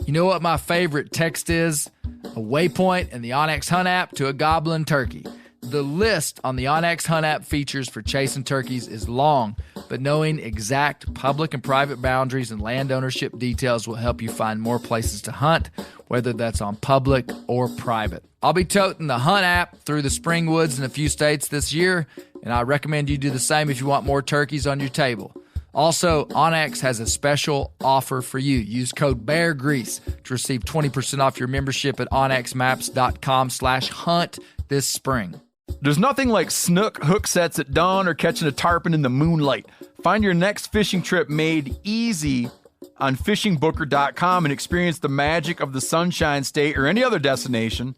You know what my favorite text is? A waypoint in the Onyx Hunt app to a goblin turkey. The list on the Onyx Hunt app features for chasing turkeys is long, but knowing exact public and private boundaries and land ownership details will help you find more places to hunt, whether that's on public or private. I'll be toting the Hunt app through the spring woods in a few states this year, and I recommend you do the same if you want more turkeys on your table. Also, Onyx has a special offer for you. Use code BEARGREASE to receive 20% off your membership at onyxmaps.com/hunt this spring. There's nothing like snook hook sets at dawn or catching a tarpon in the moonlight. Find your next fishing trip made easy on fishingbooker.com and experience the magic of the Sunshine State or any other destination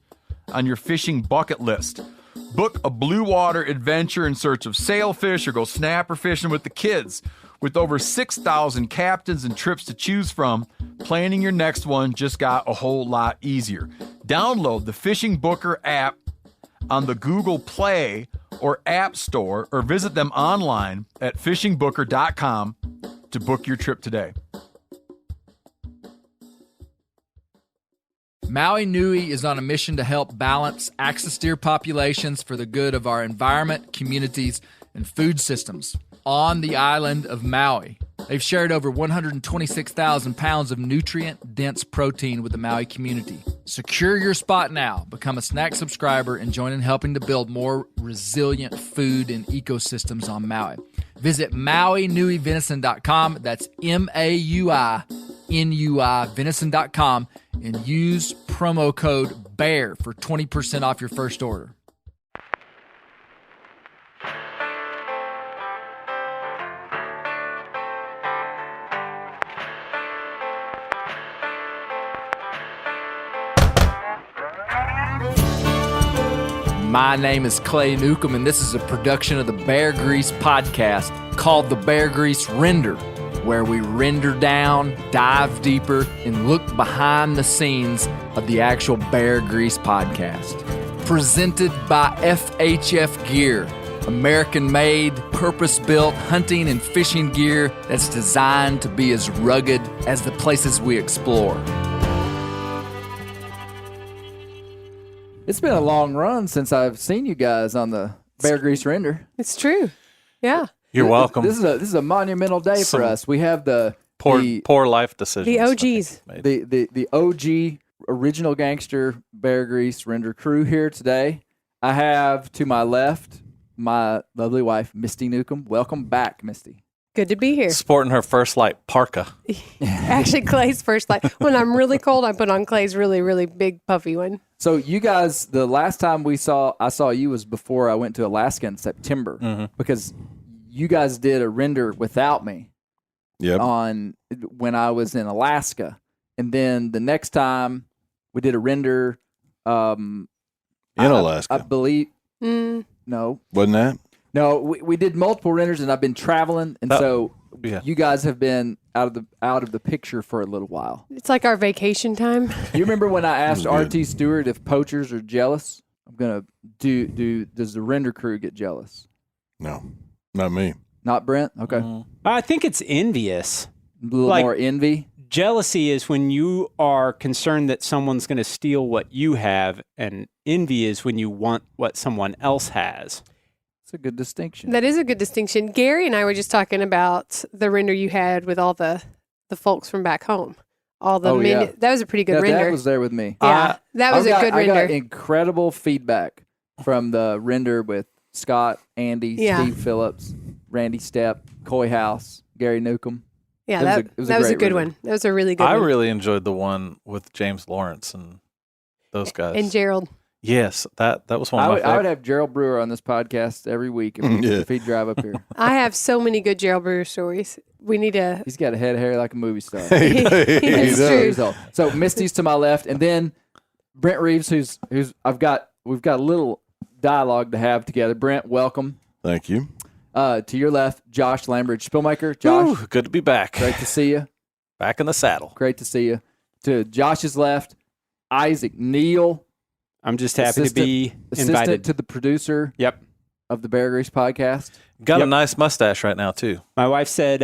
on your fishing bucket list. Book a blue water adventure in search of sailfish or go snapper fishing with the kids. With over 6,000 captains and trips to choose from, planning your next one just got a whole lot easier. Download the Fishing Booker app on the Google Play or App Store, or visit them online at fishingbooker.com to book your trip today. Maui Nui is on a mission to help balance axis deer populations for the good of our environment, communities, and food systems on the island of Maui. They've shared over 126,000 pounds of nutrient-dense protein with the Maui community. Secure your spot now. Become a snack subscriber and join in helping to build more resilient food and ecosystems on Maui. Visit MauiNuiVenison.com. That's MAUINUI venison.com and use promo code BEAR for 20% off your first order. My name is Clay Newcomb, and this is a production of the Bear Grease podcast called the Bear Grease Render, where we render down, dive deeper, and look behind the scenes of the actual Bear Grease podcast. Presented by FHF Gear, American-made, purpose-built hunting and fishing gear that's designed to be as rugged as the places we explore. It's been a long run since I've seen you guys on the Bear Grease Render. It's true. Yeah. You're welcome. This is a monumental day for us. We have the poor life decisions. The OGs. The OG original gangster Bear Grease Render crew here today. I have to my left my lovely wife, Misty Newcomb. Welcome back, Misty. Good to be here. Sporting her First Light parka. Actually, Clay's First Light. When I'm really cold, I put on Clay's really, really big puffy one. So you guys, the last time I saw you was before I went to Alaska in September, because you guys did a render without me. Yep. On when I was in Alaska, and then the next time we did a render in Alaska, I believe. No, wasn't that? No, we did multiple renders, and I've been traveling, and you guys have been out of the picture for a little while. It's like our vacation time. You remember when I asked RT Stewart if poachers are jealous? I'm gonna does the render crew get jealous? No, not me. Not Brent? Okay. I think it's envious. A little more envy? Jealousy is when you are concerned that someone's going to steal what you have, and envy is when you want what someone else has. It's a good distinction. That is a good distinction. Gary and I were just talking about the render you had with all the folks from back home. All the men. That was a pretty good render. That was there with me. Yeah, that was a good render. I got incredible feedback from the render with Scott, Andy, Steve Phillips, Randy Stepp, Coy House, Gary Newcomb. Yeah, that was a good one. That was a really good one. I really enjoyed the one with James Lawrence and those guys. And Gerald. Yes, that was one of my favorites. I would have Gerald Brewer on this podcast every week if he'd drive up here. I have so many good Gerald Brewer stories. We need to... He's got a head of hair like a movie star. He does. So Misty's to my left, and then Brent Reeves, who's we've got a little dialogue to have together. Brent, welcome. Thank you. To your left, Josh Lambridge, Spillmaker. Josh, good to be back. Great to see you. Back in the saddle. Great to see you. To Josh's left, Isaac Neal. I'm just happy to be invited. Assistant to the producer. Yep. Of the Bear Grease podcast. Got a nice mustache right now too. My wife said,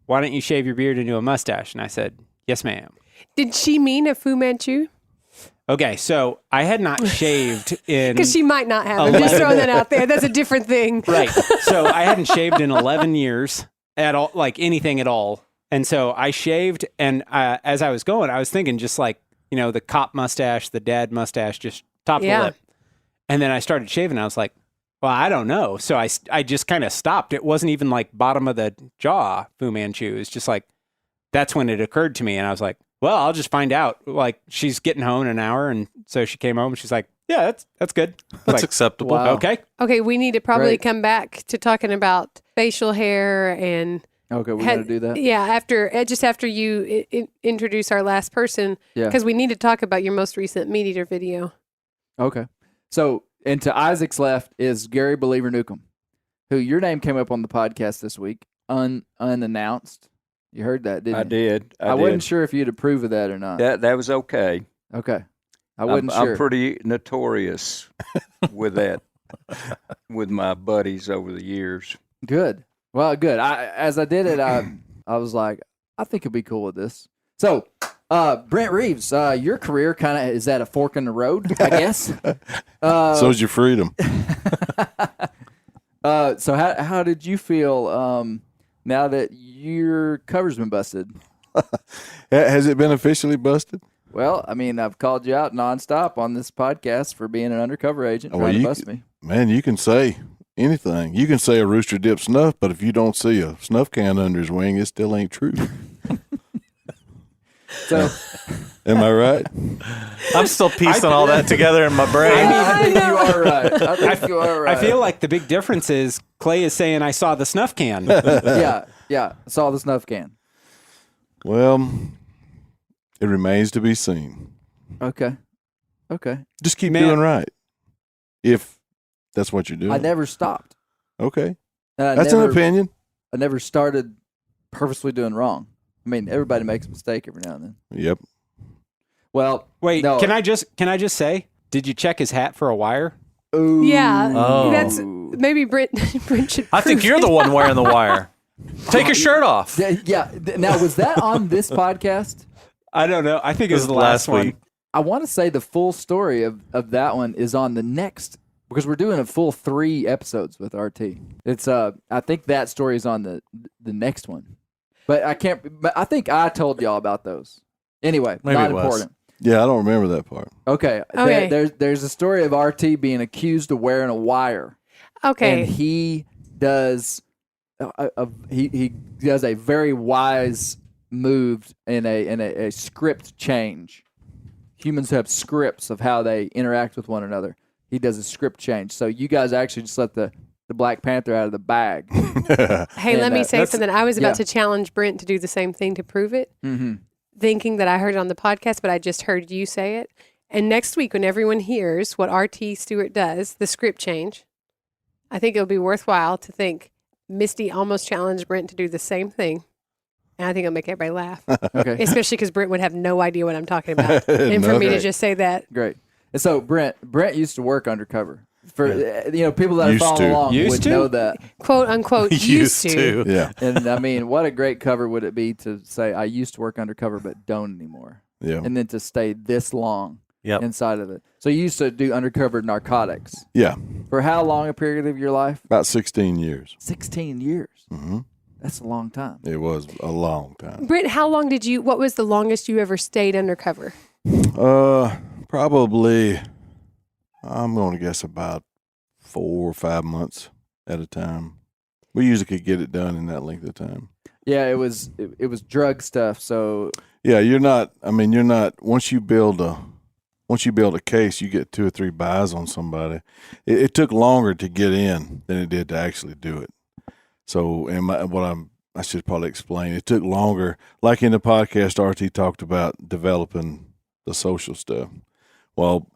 "Why don't you shave your beard into a mustache?" And I said, "Yes, ma'am." Did she mean a Fu Manchu? Okay, so I had not shaved in... Because she might not have. I'm just throwing that out there. That's a different thing. Right. So I hadn't shaved in 11 years at all, like anything at all. And so I shaved, and as I was going, I was thinking just like, the cop mustache, the dad mustache, just top of the lip. And then I started shaving, and I was like, well, I don't know. So I just kind of stopped. It wasn't even like bottom of the jaw Fu Manchu. It's just like, that's when it occurred to me. And I was like, well, I'll just find out. Like, she's getting home in an hour. And so she came home and she's like, yeah, that's good. That's acceptable. Wow. Okay, we need to probably Great. come back to talking about facial hair and... Okay, we're going to do that? Yeah, after you introduce our last person, because we need to talk about your most recent Meat Eater video. Okay. So, and to Isaac's left is Gary Believer Newcomb, who your name came up on the podcast this week, unannounced. You heard that, didn't you? I did. I wasn't sure if you'd approve of that or not. That was okay. Okay. I wasn't sure. I'm pretty notorious with that, with my buddies over the years. Good. Well, good. As I did it, I was like, I think it'd be cool with this. So, Brent Reeves, your career kind of is at a fork in the road, I guess. So's your freedom. So how did you feel now that your cover's been busted? Has it been officially busted? Well, I mean, I've called you out nonstop on this podcast for being an undercover agent trying to bust me. Man, you can say anything. You can say a rooster dipped snuff, but if you don't see a snuff can under his wing, it still ain't true. So, am I right? I'm still piecing all that together in my brain. I think you are right. I think you are right. I feel like the big difference is Clay is saying, I saw the snuff can. Yeah. Saw the snuff can. Well, it remains to be seen. Okay. Just keep doing right. If that's what you're doing. I never stopped. Okay. That's an opinion. I never started purposely doing wrong. I mean, everybody makes a mistake every now and then. Yep. Well, wait, no. can I just say, did you check his hat for a wire? Ooh. Yeah, Oh. that's maybe Brent should. I think prove you're it. the one wearing the wire. Take your shirt off. Yeah. Now, was that on this podcast? I don't know. I think it was the last one. week. I want to say the full story of that one is on the next, because we're doing a full 3 episodes with RT. It's I think that story is on the next one, but I can't. But I think I told y'all about those. Anyway, Maybe not it was. important. Yeah, I don't remember that part. Okay. There's a story of RT being accused of wearing a wire. Okay. And he does he does a very wise move in a script change. Humans have scripts of how they interact with one another. He does a script change. So you guys actually just let the Black Panther out of the bag. Hey, And, let me say something. I was about yeah. to challenge Brent to do the same thing to prove it, Mm-hmm. thinking that I heard it on the podcast, but I just heard you say it. And next week, when everyone hears what RT Stewart does, the script change, I think it'll be worthwhile to think Misty almost challenged Brent to do the same thing. And I think it'll make everybody laugh, Okay. especially because Brent would have no idea what I'm talking about. And for me to Okay. just say that. Great. And so Brent used to work undercover. For people that are Used following to. along Used would to? know that. Quote unquote, used to. Yeah. And I mean, what a great cover would it be to say I used to work undercover but don't anymore. Yeah. And then to stay this long Yep. inside of it. So you used to do undercover narcotics. Yeah. For how long a period of your life? About 16 years. 16 years. Mm-hmm. That's a long time. It was a long time. Brent, how long what was the longest you ever stayed undercover? Probably, I'm going to guess about 4 or 5 months at a time. We usually could get it done in that length of time. Yeah, it was drug stuff. So Yeah, you're not. Once you build a case, you get 2 or 3 buys on somebody. It took longer to get in than it did to actually do it. So, I should probably explain. It took longer. Like in the podcast, RT talked about developing the social stuff. Well,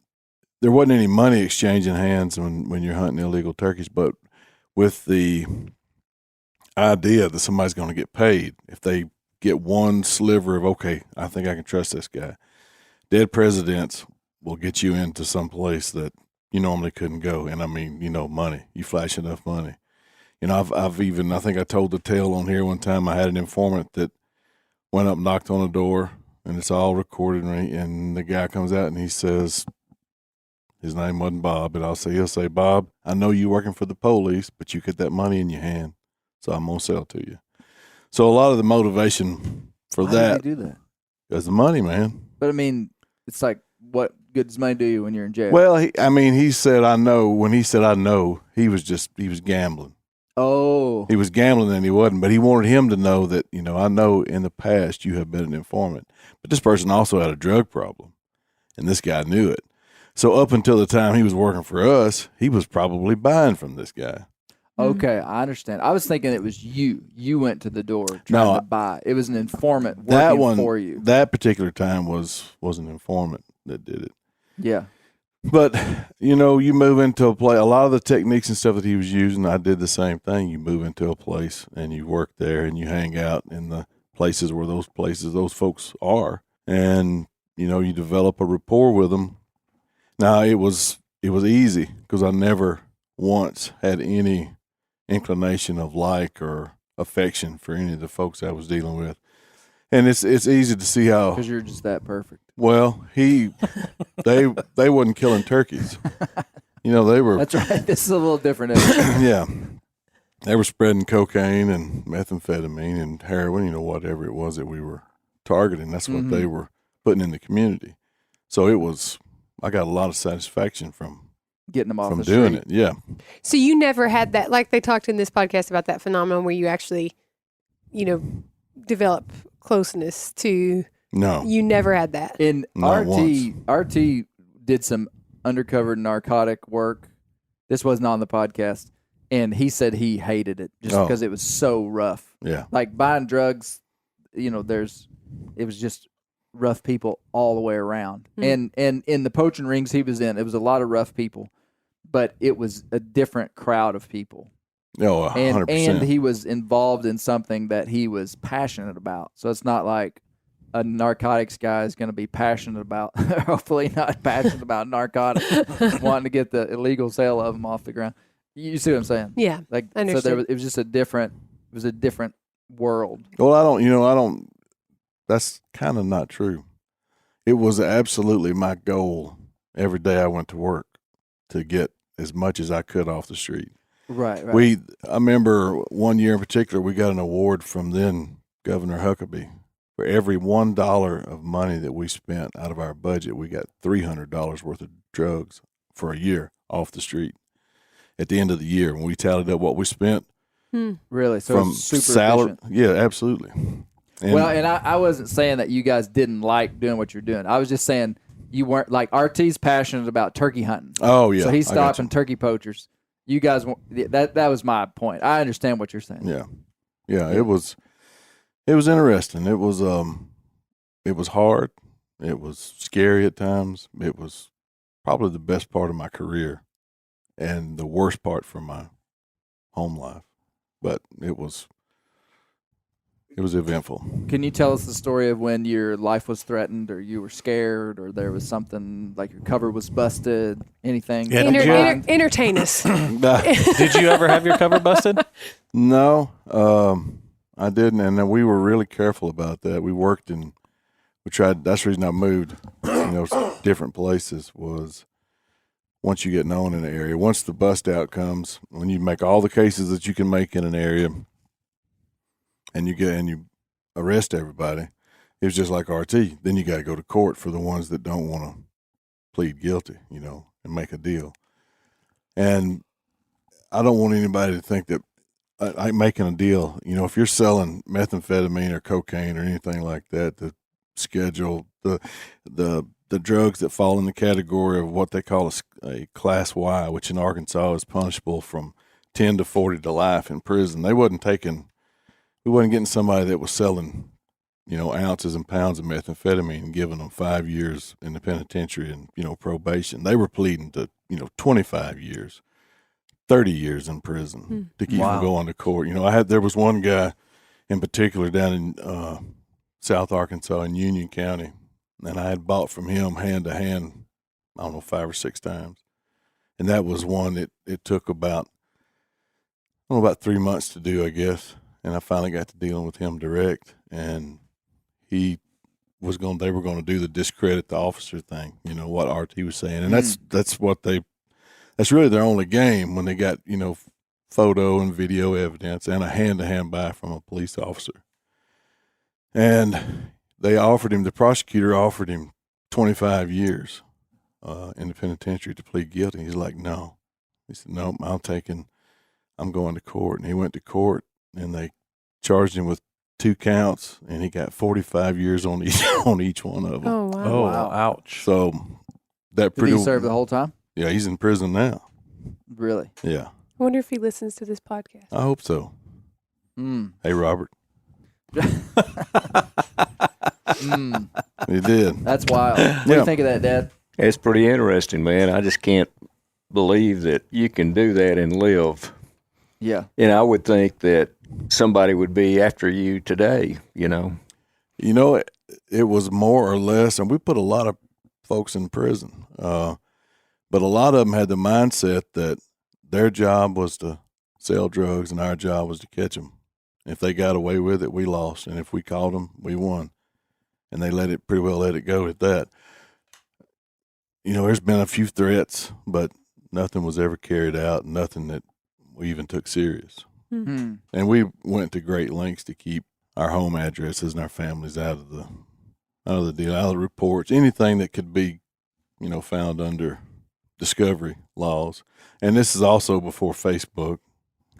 there wasn't any money exchanging hands when you're hunting illegal turkeys, but with the idea that somebody's going to get paid if they get one sliver of, okay, I think I can trust this guy. Dead presidents will get you into some place that you normally couldn't go. And I mean, money. You flash enough money. I've I think I told the tale on here one time. I had an informant that went up, knocked on a door, and it's all recorded. And the guy comes out and he says, his name wasn't Bob, but he'll say, Bob, I know you working for the police, but you get that money in your hand, so I'm gonna sell it to you. So a lot of the motivation for Why that did you do that? is the money, man. But I mean, it's like, what good does money do you when you're in jail? Well, he said, I know. When he said, I know, he was gambling. Oh, He was gambling and he wasn't, but he wanted him to know that, I know in the past you have been an informant. But this person also had a drug problem, and this guy knew it. So up until the time he was working for us, he was probably buying from this guy. okay, I understand. I was thinking it was you. You went to the door trying to buy. It was an informant working for you. That particular time was an informant that did it. Yeah. But, you move into a place, a lot of the techniques and stuff that he was using, I did the same thing. You move into a place and you work there and you hang out in the places where those folks are. And, you develop a rapport with them. Now, it was easy because I never once had any inclination of like or affection for any of the folks I was dealing with. And it's easy to see how, Because you're just that perfect. well, they wasn't killing turkeys. They were. That's right. This is a little different. Isn't it? Yeah. They were spreading cocaine and methamphetamine and heroin, whatever it was that we were targeting. That's what they were putting in the community. So I got a lot of satisfaction from Getting them off the doing street. it. Yeah. So you never had that, like they talked in this podcast about that phenomenon where you actually, develop closeness to. No. You never had that. And Not RT did some undercover narcotic work. This wasn't on the podcast. And he said he hated it just because it was so rough. Yeah. Like buying drugs, it was just rough people all the way around. And in the poaching rings he was in, it was a lot of rough people, but it was a different crowd of people. Oh, 100%. And he was involved in something that he was passionate about. So it's not like a narcotics guy is going to be passionate about, hopefully not passionate about narcotics, wanting to get the illegal sale of them off the ground. You see what I'm saying? Yeah. Like, I so understand. it was just a different world. Well, I don't, that's kind of not true. It was absolutely my goal every day I went to work to get as much as I could off the street. Right. I remember one year in particular, we got an award from then Governor Huckabee. For every $1 of money that we spent out of our budget, we got $300 worth of drugs for a year off the street. At the end of the year, when we tallied up what we spent, Really? So from it's super salary, efficient. yeah, absolutely. And I wasn't saying that you guys didn't like doing what you're doing. I was just saying you weren't, like, RT's passionate about turkey hunting. oh yeah, So he's I got stopping turkey poachers. You guys, that was my point. I understand what you're saying. you. Yeah. It was interesting. It was hard. It was scary at times. It was probably the best part of my career, and the worst part for my home life. But it was eventful. Can you tell us the story of when your life was threatened, or you were scared, or there was something like your cover was busted? Anything? Yeah, Entertain us. Did you ever have your cover busted? No, I didn't, and then we were really careful about that. We tried. That's the reason I moved. Different places was once you get known in an area. Once the bust out comes, when you make all the cases that you can make in an area, and you arrest everybody, it was just like RT. Then you got to go to court for the ones that don't want to plead guilty, and make a deal. And I don't want anybody to think that I'm making a deal. If you're selling methamphetamine or cocaine or anything like that, the schedule, the drugs that fall in the category of what they call a Class Y, which in Arkansas is punishable from 10 to 40 to life in prison. We wasn't getting somebody that was selling, ounces and pounds of methamphetamine and giving them 5 years in the penitentiary and, probation. They were pleading to, 25 years, 30 years in prison to keep them going to court. There was one guy in particular down in South Arkansas in Union County, and I had bought from him hand to hand, 5 or 6 times. And that was one that it took about 3 months to do, I guess. And I finally got to dealing with him direct, and he they were going to do the discredit the officer thing, what RT was saying. And that's really their only game when they got, photo and video evidence and a hand-to-hand buy from a police officer. And the prosecutor offered him 25 years in the penitentiary to plead guilty. He's like, no. He said, no, I'm going to court. And he went to court, and they charged him with 2 counts, and he got 45 years on each one of them. Oh, wow. Oh, ouch. So that Did he serve the whole time? Yeah, he's in prison now. Really? Yeah, I wonder if he listens to this podcast. I hope so. Hey, Robert. He did. That's wild. What do you think of that, Dad? It's pretty interesting, man. I just can't believe that you can do that and live. Yeah. And I would think that somebody would be after you today, It was more or less, and we put a lot of folks in prison, but a lot of them had the mindset that their job was to sell drugs and our job was to catch them. If they got away with it, we lost, and if we caught them, we won. And they pretty well let it go at that. There's been a few threats, but nothing was ever carried out, nothing that we even took serious. Hmm. And we went to great lengths to keep our home addresses and our families out of the deal, out of the reports, anything that could be, found under discovery laws. And this is also before Facebook.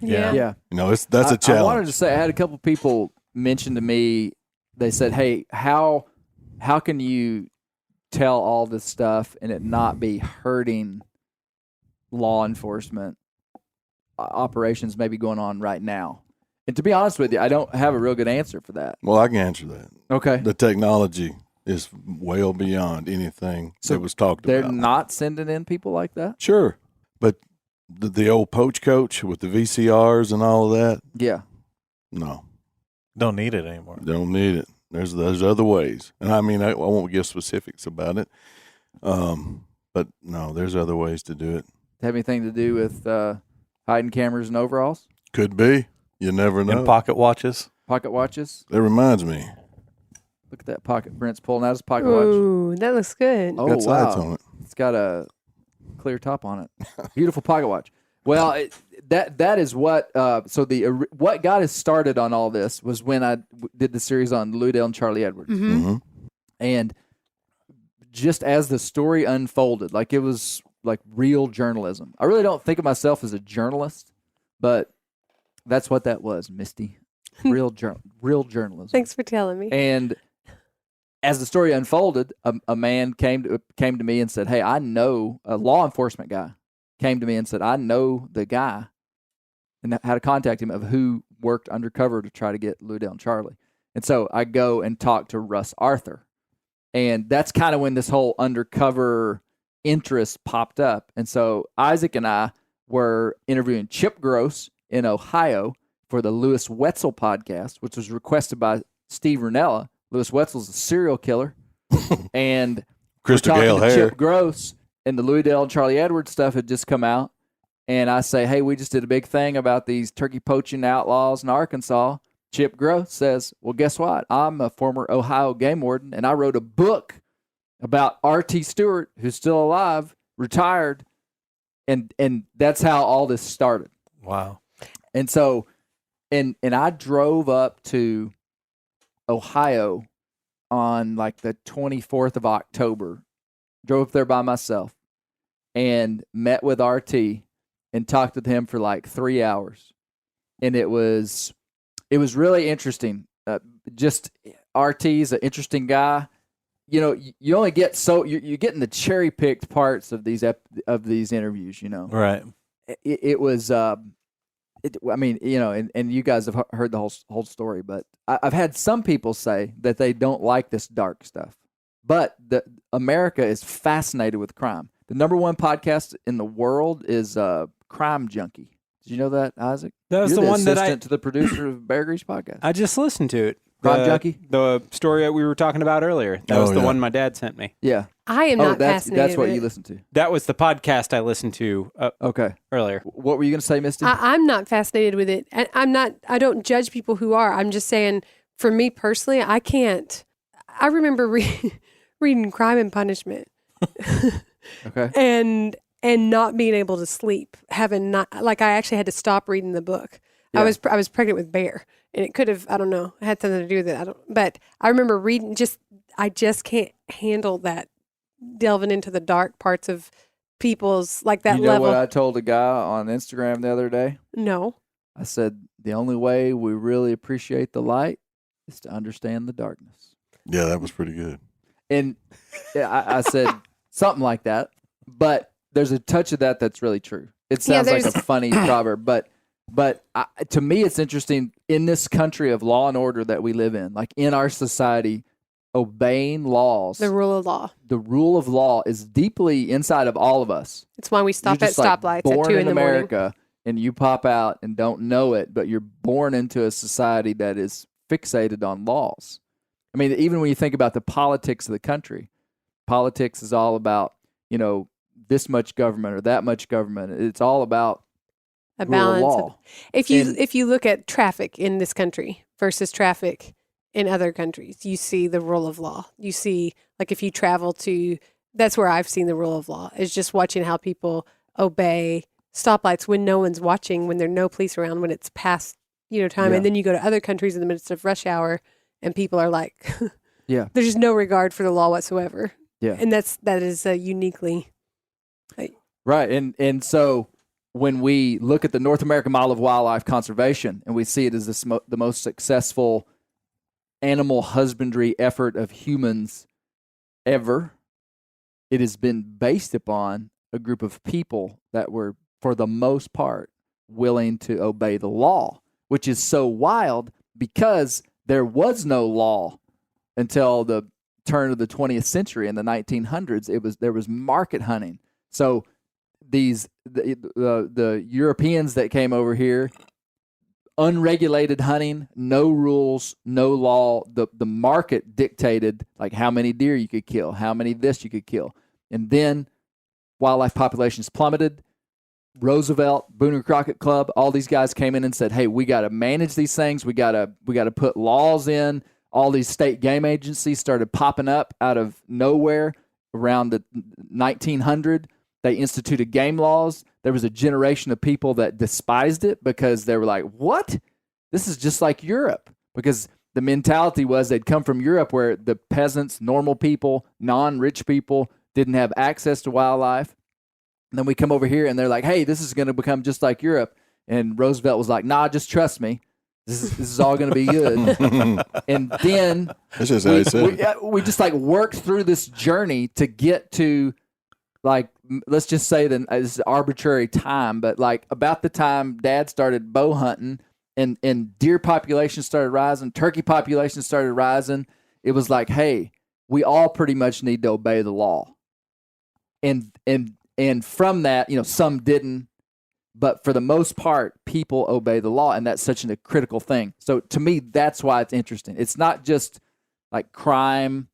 Yeah. That's a challenge. I wanted to say, I had a couple people mention to me, they said, hey, how can you tell all this stuff and it not be hurting law enforcement operations maybe going on right now? And to be honest with you, I don't have a real good answer for that. Well, I can answer that. Okay. The technology is well beyond anything that was talked They're about. not sending in people like that? Sure. But the old poach coach with the VCRs and all of that, Yeah. no. Don't need it anymore. Don't need it. There's other ways. And I won't give specifics about it. But no, there's other ways to do it. Have anything to do with hiding cameras and overalls? Could be. You never know. And pocket watches. Pocket watches? That reminds me. Look at that pocket. Brent's pulling out his pocket watch. Ooh, that looks good. Oh, Got sights wow. on it. It's got a clear top on it. Beautiful pocket watch. Well, that is what. What got us started on all this was when I did the series on Louisdale and Charlie Edwards, Mm-hmm. and just as the story unfolded, like it was like real journalism. I really don't think of myself as a journalist, but that's what that was, Misty. Real journalism. Thanks for telling me. And as the story unfolded, a man came to me and said, "Hey, I know a law enforcement guy." Came to me and said, "I know the guy," and how to contact him of who worked undercover to try to get Louisdale and Charlie. And so I go and talk to Russ Arthur, and that's kind of when this whole undercover interest popped up. And so Isaac and I were interviewing Chip Gross in Ohio for the Lewis Wetzel podcast, which was requested by Steve Ranella. Lewis Wetzel's a serial killer, and Crystal we're Gale talking to hair. Chip Gross. And the Louisdale and Charlie Edwards stuff had just come out. And I say, hey, we just did a big thing about these turkey poaching outlaws in Arkansas. Chip Gross says, well, guess what? I'm a former Ohio game warden, and I wrote a book about R.T. Stewart, who's still alive, retired. And that's how all this started. Wow. And so, and I drove up to Ohio on like the 24th of October. Drove up there by myself and met with RT and talked with him for like 3 hours. And it was really interesting. Just RT's an interesting guy. You only get you're getting the cherry picked parts of these interviews, Right. It was, and you guys have heard the whole story, but I've had some people say that they don't like this dark stuff. But America is fascinated with crime. The number one podcast in the world is Crime Junkie. Did you know that, Isaac? That was You're the one that assistant to the producer of Bear Grease podcast. I just listened to it. Crime Junkie? The story that we were talking about earlier. That was the one my dad sent me. Yeah. I am not that's fascinated what with you it. listened to. That was the podcast I listened to Okay. earlier. What were you going to say, Misty? I'm not fascinated with it. I don't judge people who are. I'm just saying, for me personally, I can't. I remember reading Crime and Punishment. Okay. And not being able to sleep, having not like I actually had to stop reading the book. Yeah. I was pregnant with Bear, and it could have, I don't know, it had something to do with it. But I remember reading. I just can't handle that, delving into the dark parts of people's like that You know level. what I told a guy on Instagram the other day? No, I said the only way we really appreciate the light is to understand the darkness. Yeah, that was pretty good. And I said something like that, but there's a touch of that that's really true. It sounds like a funny proverb, but to me, it's interesting in this country of law and order that we live in, like in our society, obeying laws. the rule of law. The rule of law is deeply inside of all of us. It's why we stop You're at just, like, stoplights at born 2 in in the morning. America, and you pop out and don't know it, but you're born into a society that is fixated on laws. I mean, even when you think about the politics of the country, politics is all about, this much government or that much government. It's all about A rule of balance. law. If you look at traffic in this country versus traffic in other countries, you see the rule of law. You see, like if you travel to, that's where I've seen the rule of law, is just watching how people obey stoplights when no one's watching, when there are no police around, when it's past, time. Yeah. And then you go to other countries in the midst of rush hour and people are like, Yeah. there's just no regard for the law whatsoever. Yeah. And that is uniquely. Right. And so when we look at the North American model of wildlife conservation and we see it as the most successful animal husbandry effort of humans ever, it has been based upon a group of people that were, for the most part, willing to obey the law, which is so wild because there was no law until the turn of the 20th century. In the 1900s, there was market hunting. So the Europeans that came over here, unregulated hunting, no rules, no law. The market dictated like how many deer you could kill, how many this you could kill. And then wildlife populations plummeted. Roosevelt, Boone and Crockett Club, all these guys came in and said, "Hey, we got to manage these things. We got to put laws in." All these state game agencies started popping up out of nowhere around the 1900. They instituted game laws. There was a generation of people that despised it because they were like, "What? This is just like Europe." Because the mentality was they'd come from Europe where the peasants, normal people, non-rich people didn't have access to wildlife. And then we come over here and they're like, "Hey, this is going to become just like Europe." And Roosevelt was like, "Nah, just trust me. This is all going to be good." And then That's just how he said it. we just like worked through this journey to get to, like, let's just say that it's arbitrary time, but like about the time Dad started bow hunting and deer populations started rising, turkey populations started rising, it was like, hey, we all pretty much need to obey the law. And from that, some didn't, but for the most part, people obey the law, and that's such a critical thing. So to me, that's why it's interesting. It's not just like crime,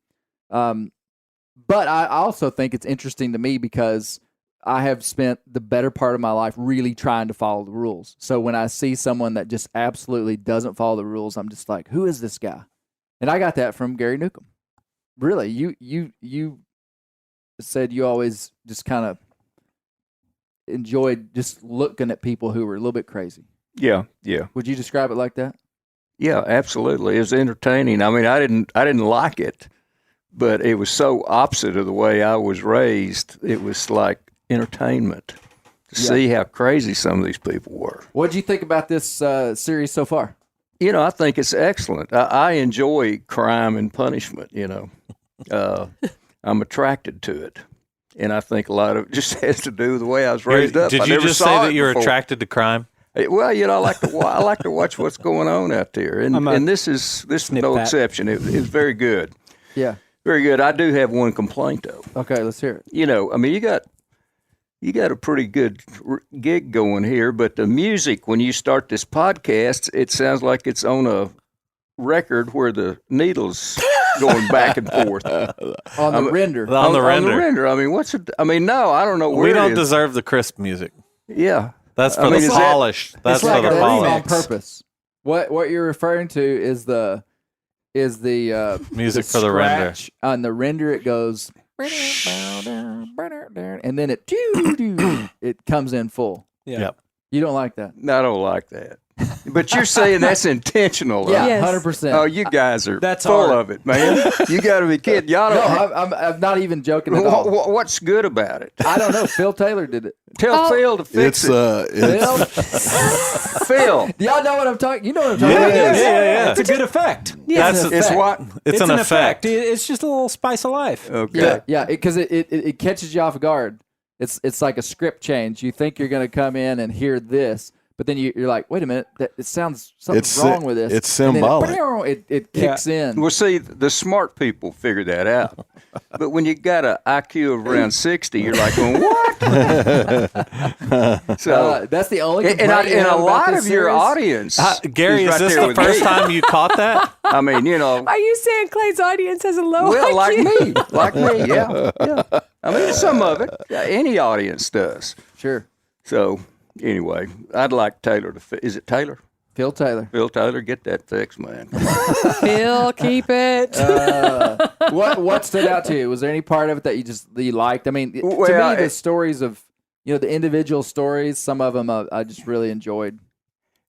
but I also think it's interesting to me because I have spent the better part of my life really trying to follow the rules. So when I see someone that just absolutely doesn't follow the rules, I'm just like, who is this guy? And I got that from Gary Newcomb. Really, you said you always just kind of enjoyed just looking at people who were a little bit crazy. Yeah. Would you describe it like that? Yeah, absolutely. It was entertaining. I mean, I didn't like it, but it was so opposite of the way I was raised. It was like entertainment to see how crazy some of these people were. What did you think about this series so far? I think it's excellent. I enjoy crime and punishment, I'm attracted to it. And I think a lot of it just has to do with the way I was raised up. Did I you never just saw say it that you're before. attracted to crime? Well, I like to watch what's going on out there, and this is no that. exception. It was very good, Yeah. very good. I do have one complaint though. Okay, let's hear it. I mean, you got a pretty good gig going here, but the music when you start this podcast, it sounds like it's on a record where the needles going back and forth On the render. On the render. On the render. I mean, what's it? I mean, no, I don't know where We it don't is. deserve the crisp music. Yeah, That's for I mean, the is that- polish. That's It's like for the a remix on polish. purpose. What you're referring to is the is the Music for the render. scratch. On the render, it goes, and then it comes in full. Yep. You don't like that? I don't like that. But you're saying that's intentional. Yeah, huh? Yes. 100%. Oh, you guys are That's full hard. of it, man. You got to be kidding. Y'all No, don't. I'm not even joking at all. What's good about it? I don't know. Phil Taylor did it. Tell Phil to fix It's it. Phil, Y'all know what I'm talking. You know what I'm talking Yeah, about. yeah. It's a good effect. That's an it's effect. what? it's an effect. It's just a little spice of life. Okay. Yeah, because it catches you off guard. It's like a script change. You think you're going to come in and hear this, but then you're like, wait a minute, it sounds something's wrong with this. it's And then symbolic. it kicks in. Well, see, the smart people figure that out. But when you got an IQ of around 60, you're like, well, what? So, That's the only and complaint you a have about lot this of your series? audience, Gary, is is right this there the with first me. time you caught that? I mean, you know, Are you saying Clay's audience has a low well, IQ? like me, yeah. I mean, some of it, any audience does. Sure. So, anyway, I'd like Taylor to is it Taylor? Phil Taylor. Phil Taylor, get that fixed, man. Phil, keep it. What stood out to you? Was there any part of it that you liked? I mean, to Well, me, the stories of the individual stories, some of them I just really enjoyed.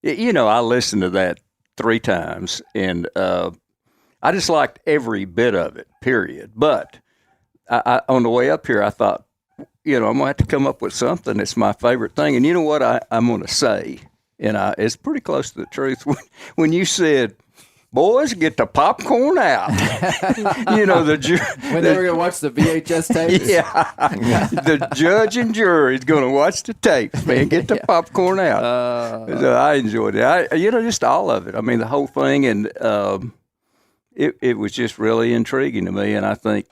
You know, I listened to that 3 times, and I just liked every bit of it, period. But I on the way up here, I thought, I'm going to have to come up with something that's my favorite thing. And you know what I'm going to say? And it's pretty close to the truth. When you said, boys, get the popcorn out. When they were going to watch the VHS tapes? Yeah. The judge and jury is going to watch the tapes, man. Get the popcorn out. So I enjoyed it. Just all of it. I mean, the whole thing. And it was just really intriguing to me. And I think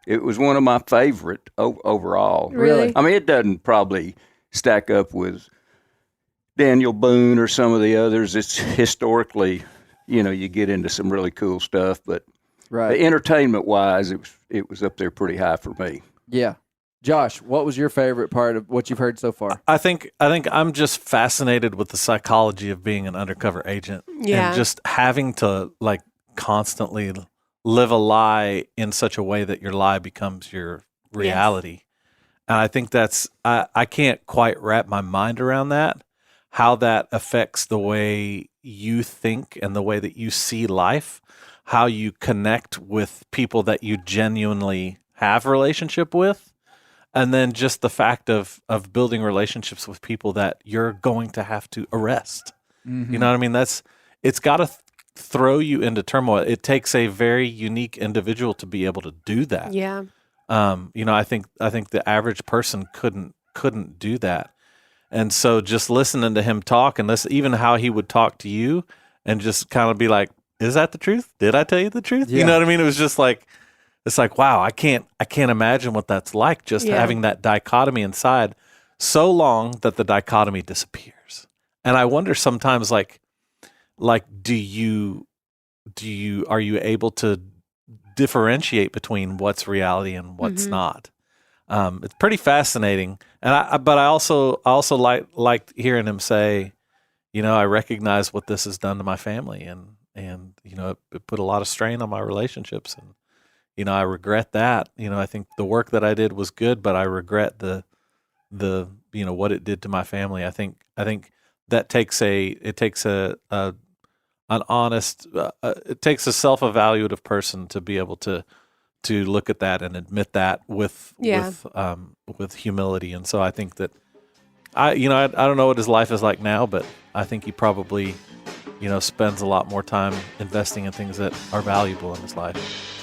it was one of my favorite overall. Really? I mean, it doesn't probably stack up with Daniel Boone or some of the others. It's historically, you get into some really cool stuff, but Right. entertainment wise, it was up there pretty high for me. Yeah. Josh, what was your favorite part of what you've heard so far? I think I'm just fascinated with the psychology of being an undercover agent Yeah. and just having to like constantly live a lie in such a way that your lie becomes your reality. And I think that's I can't quite wrap my mind around that, how that affects the way you think and the way that you see life, how you connect with people that you genuinely have a relationship with. And then just the fact of building relationships with people that you're going to have to arrest. Mm-hmm. You know what I mean? It's got to throw you into turmoil. It takes a very unique individual to be able to do that. Yeah. I think the average person couldn't do that. And so just listening to him talk and even how he would talk to you and just kind of be like, is that the truth? Did I tell you the truth? Yeah. You know what I mean? It was just like, it's like, wow, I can't imagine what that's like, just having that dichotomy inside so long that the dichotomy disappears. And I wonder sometimes are you able to differentiate between what's reality and what's not? It's pretty fascinating. And I also liked hearing him say, I recognize what this has done to my family and it put a lot of strain on my relationships, and I regret that. I think the work that I did was good, but I regret the what it did to my family. I think that takes an honest, it takes a self-evaluative person to be able to look at that and admit that with humility. And so I think that I don't know what his life is like now, but I think he probably spends a lot more time investing in things that are valuable in his life.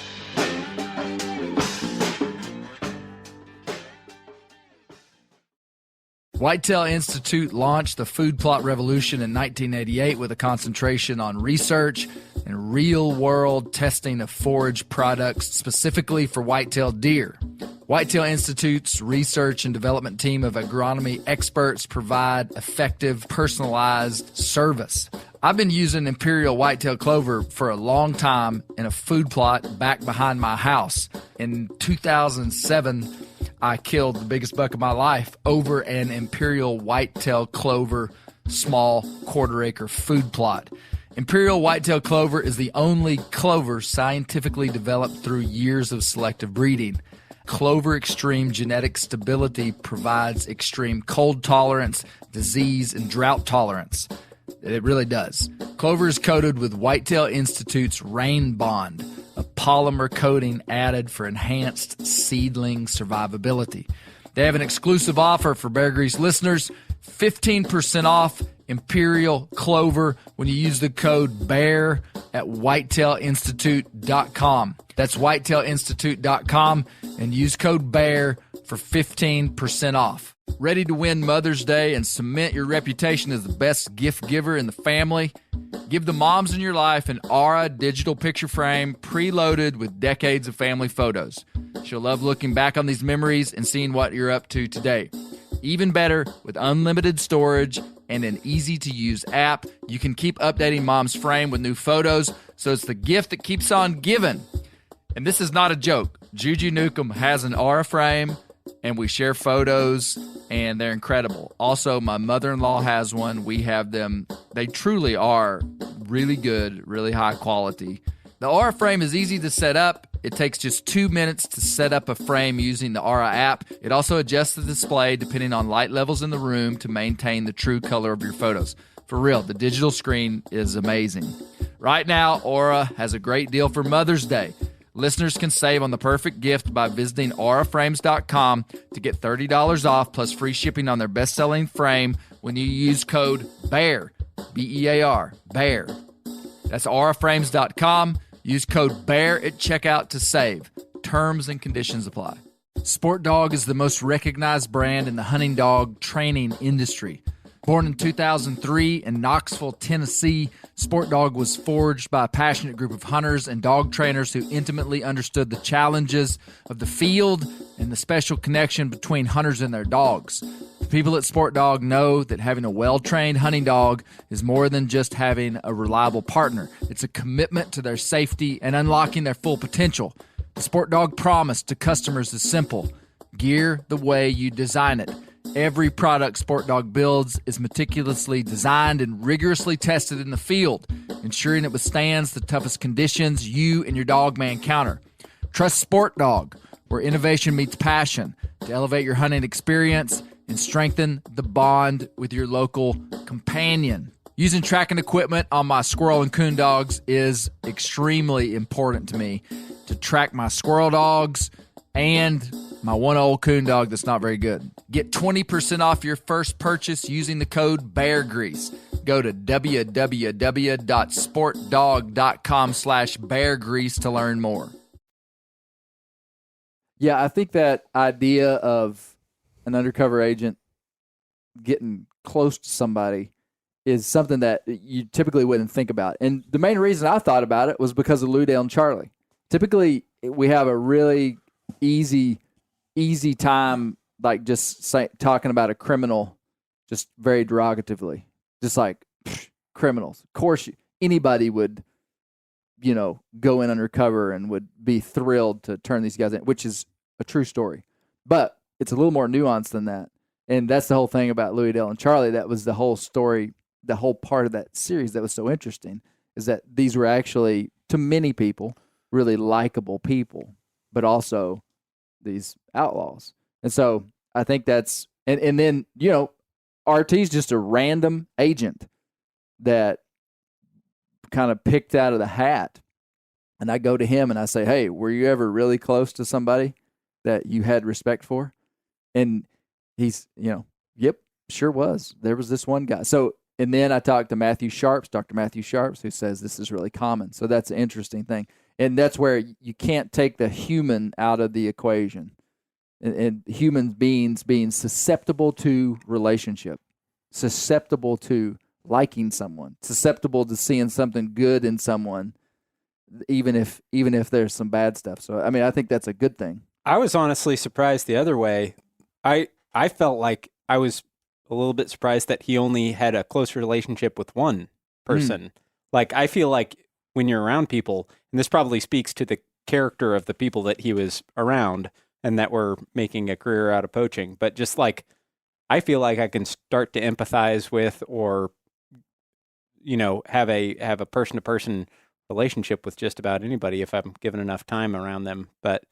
Whitetail Institute launched the food plot revolution in 1988 with a concentration on research and real-world testing of forage products specifically for whitetail deer. Whitetail Institute's research and development team of agronomy experts provide effective, personalized service. I've been using Imperial whitetail clover for a long time in a food plot back behind my house. In 2007, I killed the biggest buck of my life over an Imperial whitetail clover small quarter-acre food plot. Imperial whitetail clover is the only clover scientifically developed through years of selective breeding. Clover extreme genetic stability provides extreme cold tolerance, disease, and drought tolerance. It really does. Clover is coated with Whitetail Institute's Rain Bond, a polymer coating added for enhanced seedling survivability. They have an exclusive offer for Bear Grease listeners, 15% off Imperial Clover when you use the code BEAR at whitetailinstitute.com. That's whitetailinstitute.com and use code BEAR for 15% off. Ready to win Mother's Day and cement your reputation as the best gift giver in the family? Give the moms in your life an Aura digital picture frame preloaded with decades of family photos. She'll love looking back on these memories and seeing what you're up to today. Even better, with unlimited storage and an easy-to-use app, you can keep updating mom's frame with new photos, so it's the gift that keeps on giving. And this is not a joke. Juju Newcomb has an Aura frame, and we share photos, and they're incredible. Also, my mother-in-law has one. We have them. They truly are really good, really high quality. The Aura frame is easy to set up. It takes just 2 minutes to set up a frame using the Aura app. It also adjusts the display depending on light levels in the room to maintain the true color of your photos. For real, the digital screen is amazing. Right now, Aura has a great deal for Mother's Day. Listeners can save on the perfect gift by visiting auraframes.com to get $30 off plus free shipping on their best-selling frame when you use code BEAR, B-E-A-R, BEAR. That's auraframes.com. Use code BEAR at checkout to save. Terms and conditions apply. Sport Dog is the most recognized brand in the hunting dog training industry. Born in 2003 in Knoxville, Tennessee, Sport Dog was forged by a passionate group of hunters and dog trainers who intimately understood the challenges of the field and the special connection between hunters and their dogs. The people at Sport Dog know that having a well-trained hunting dog is more than just having a reliable partner. It's a commitment to their safety and unlocking their full potential. The Sport Dog promise to customers is simple: gear the way you design it. Every product Sport Dog builds is meticulously designed and rigorously tested in the field, ensuring it withstands the toughest conditions you and your dog may encounter. Trust Sport Dog, where innovation meets passion, to elevate your hunting experience and strengthen the bond with your local companion. Using tracking equipment on my squirrel and coon dogs is extremely important to me to track my squirrel dogs and my one old coon dog that's not very good. Get 20% off your first purchase using the code BEARGREASE. Go to www.sportdog.com/beargrease to learn more. Yeah, I think that idea of an undercover agent getting close to somebody is something that you typically wouldn't think about. And the main reason I thought about it was because of Lou Dale and Charlie. Typically, we have a really easy time, like just talking about a criminal just very derogatively, just like criminals. Of course, anybody would, go in undercover and would be thrilled to turn these guys in, which is a true story. But it's a little more nuanced than that. And that's the whole thing about Louis Dale and Charlie. That was the whole story, the whole part of that series that was so interesting, is that these were actually, to many people, really likable people, but also these outlaws. And so I think that's, and then, RT's just a random agent that kind of picked out of the hat. And I go to him and I say, hey, were you ever really close to somebody that you had respect for? And he's, yep, sure was. There was this one guy. So, and then I talked to Dr. Matthew Sharps, who says this is really common. So that's an interesting thing. And that's where you can't take the human out of the equation. And human beings being susceptible to relationship, susceptible to liking someone, susceptible to seeing something good in someone, even if there's some bad stuff. So, I mean, I think that's a good thing. I was honestly surprised the other way. I felt like I was a little bit surprised that he only had a close relationship with one person. Like, I feel like when you're around people, and this probably speaks to the character of the people that he was around and that were making a career out of poaching, but just like, I feel like I can start to empathize with or, have a person to person relationship with just about anybody if I'm given enough time around them. But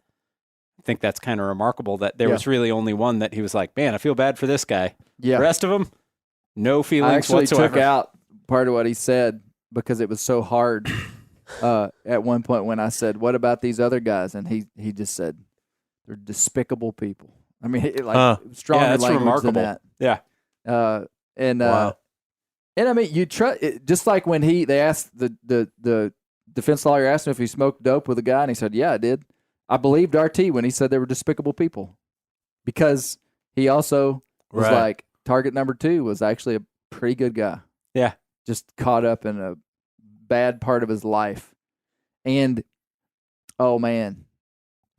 I think that's kind of remarkable that there was really only one that he was like, man, I feel bad for this guy. Yeah. The rest of them, no feelings I actually whatsoever. took out part of what he said because it was so hard at one point when I said, what about these other guys? And he just said, they're despicable people. I mean, stronger that's language remarkable. than that. Yeah. And I mean, you just like when they asked the defense lawyer asked him if he smoked dope with a guy, and he said, yeah, I did. I believed RT when he said they were despicable people because he also was like, target number 2 was actually a pretty good guy. Yeah. Just caught up in a bad part of his life. And, oh, man,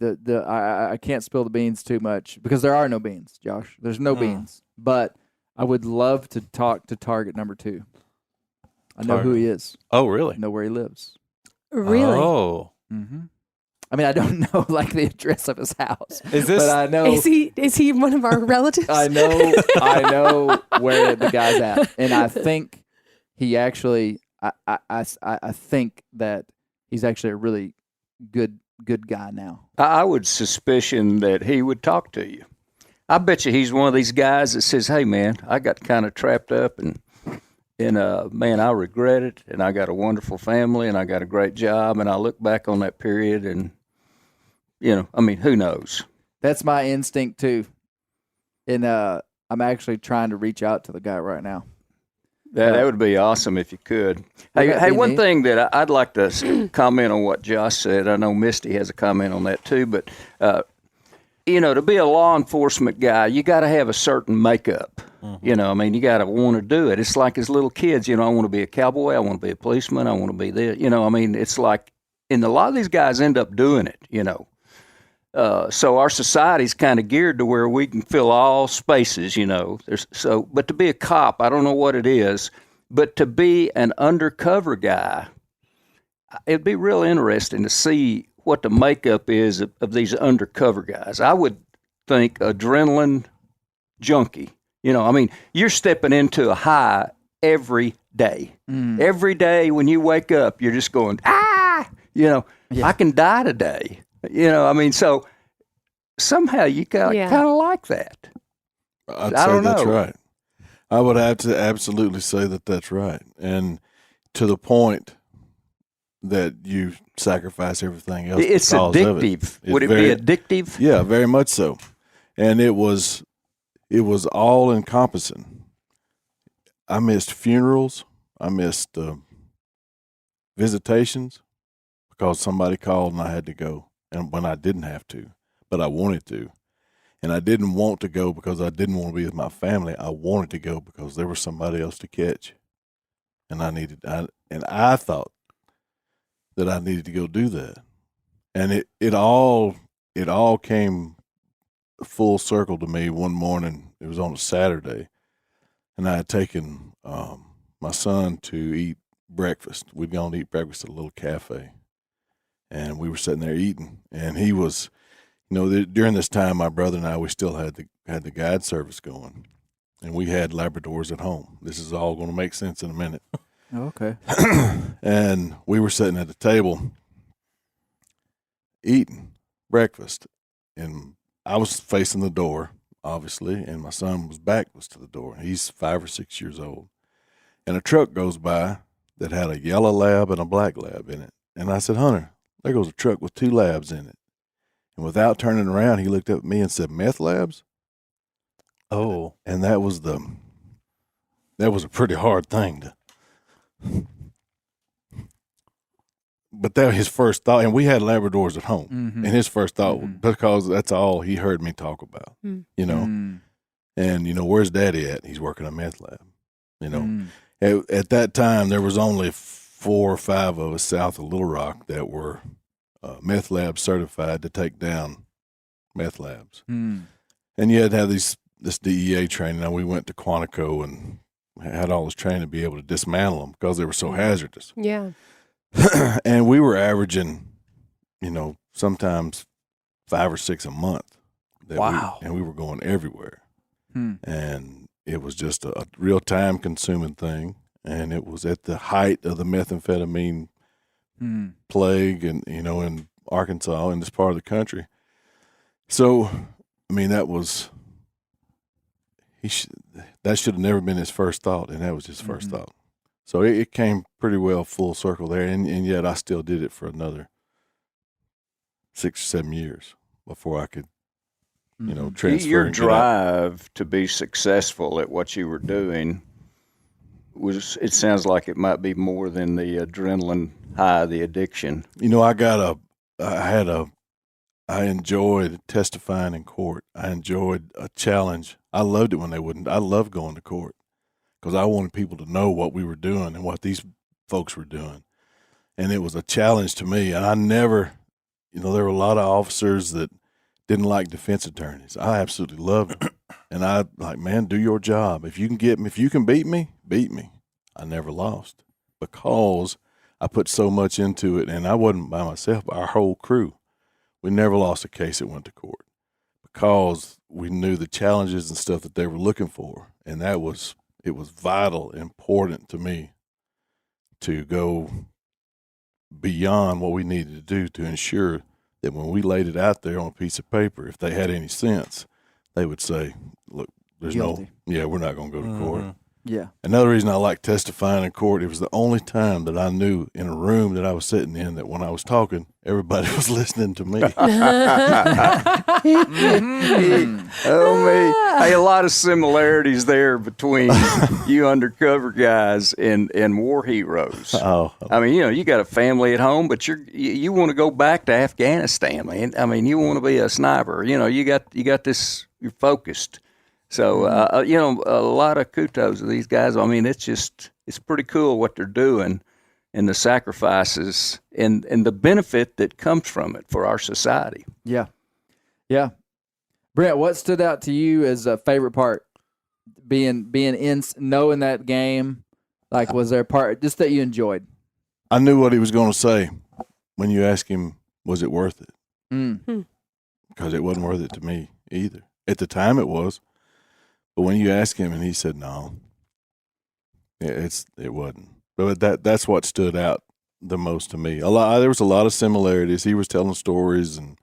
I can't spill the beans too much because there are no beans, Josh. There's no beans. But I would love to talk to target number 2. I know who he is. Oh, really? I know where he lives. Really? Oh. Mm-hmm. I mean, I don't know like the address of his house. Is this? But I know. Is he one of our relatives? I know where the guy's at, and I think he actually. I think that he's actually a really good guy now. I would suspicion that he would talk to you. I bet you he's one of these guys that says, "Hey, man, I got kind of trapped up, and man, I regret it, and I got a wonderful family, and I got a great job, and I look back on that period, and I mean, who knows?" That's my instinct too, and I'm actually trying to reach out to the guy right now. That would be awesome if you could. Hey, one thing that I'd like to comment on what Josh said. I know Misty has a comment on that too, but to be a law enforcement guy, you got to have a certain makeup. Mm-hmm. I mean, you got to want to do it. It's like as little kids, I want to be a cowboy, I want to be a policeman, I want to be this. I mean, it's like, and a lot of these guys end up doing it. So our society's kind of geared to where we can fill all spaces, but to be a cop, I don't know what it is, but to be an undercover guy, it'd be real interesting to see what the makeup is of these undercover guys. I would think adrenaline junkie. I mean, you're stepping into a high every day. Every day when you wake up, you're just going, I can die today. I mean, so somehow you kind of like that. I'd say that's right. I would have to absolutely say that that's right. And to the point that you sacrifice everything else. It's addictive. Would it be addictive? Yeah, very much so. And it was all encompassing. I missed funerals. I missed visitations because somebody called and I had to go. And when I didn't have to, but I wanted to. And I didn't want to go because I didn't want to be with my family. I wanted to go because there was somebody else to catch. And I thought that I needed to go do that. And it all came full circle to me one morning. It was on a Saturday. And I had taken my son to eat breakfast. We'd gone to eat breakfast at a little cafe. And we were sitting there eating, and he was, during this time, my brother and I, we still had the guide service going, and we had Labradors at home. This is all going to make sense in a minute. Okay. And we were sitting at the table eating breakfast, and I was facing the door, obviously, and my son's back was to the door. He's 5 or 6 years old, and a truck goes by that had a yellow lab and a black lab in it, and I said, "Hunter, there goes a truck with 2 labs in it." And without turning around, he looked up at me and said, "Meth labs?" Oh. And that was a pretty hard thing to. But that was his first thought. And we had Labradors at home. Mm-hmm. And his first thought, because that's all he heard me talk about, And, where's Daddy at? He's working a meth lab. At that time, there was only 4 or 5 of us south of Little Rock that were meth lab certified to take down meth labs. And you had to have this DEA training. Now, we went to Quantico and had all this training to be able to dismantle them because they were so hazardous. Yeah. And we were averaging, sometimes 5 or 6 a month. Wow. And we were going everywhere. Hmm. And it was just a real time consuming thing. and it was at the height of the methamphetamine plague, and in Arkansas, in this part of the country. So, I mean, that should have never been his first thought, and that was his first thought. So it came pretty well full circle there, and yet I still did it for another 6 or 7 years before I could, transfer. Your drive to be successful at what you were doing it sounds like it might be more than the adrenaline high, the addiction. I enjoyed testifying in court. I enjoyed a challenge. I loved it when they wouldn't. I loved going to court because I wanted people to know what we were doing and what these folks were doing. And it was a challenge to me. And I never, there were a lot of officers that didn't like defense attorneys. I absolutely loved them. And I like, man, do your job. If you can get me, if you can beat me, beat me. I never lost because I put so much into it. And I wasn't by myself, but our whole crew. We never lost a case that went to court because we knew the challenges and stuff that they were looking for. And it was vital, important to me to go beyond what we needed to do to ensure that when we laid it out there on a piece of paper, if they had any sense, they would say, look, we're not going to go to court. Yeah. Another reason I like testifying in court, it was the only time that I knew in a room that I was sitting in that when I was talking, everybody was listening to me. Oh, me. Hey, a lot of similarities there between you undercover guys and war heroes. Oh. I mean, you got a family at home, but you want to go back to Afghanistan, man. I mean, you want to be a sniper. You got this, you're focused. So, a lot of kudos to these guys. I mean, it's pretty cool what they're doing and the sacrifices and the benefit that comes from it for our society. Yeah. Yeah. Brent, what stood out to you as a favorite part? Being in, knowing that game, like, was there a part just that you enjoyed? I knew what he was going to say when you asked him, was it worth it? Because it wasn't worth it to me either. At the time it was. But when you ask him and he said no, it wasn't. But that's what stood out the most to me. There was a lot of similarities. He was telling stories and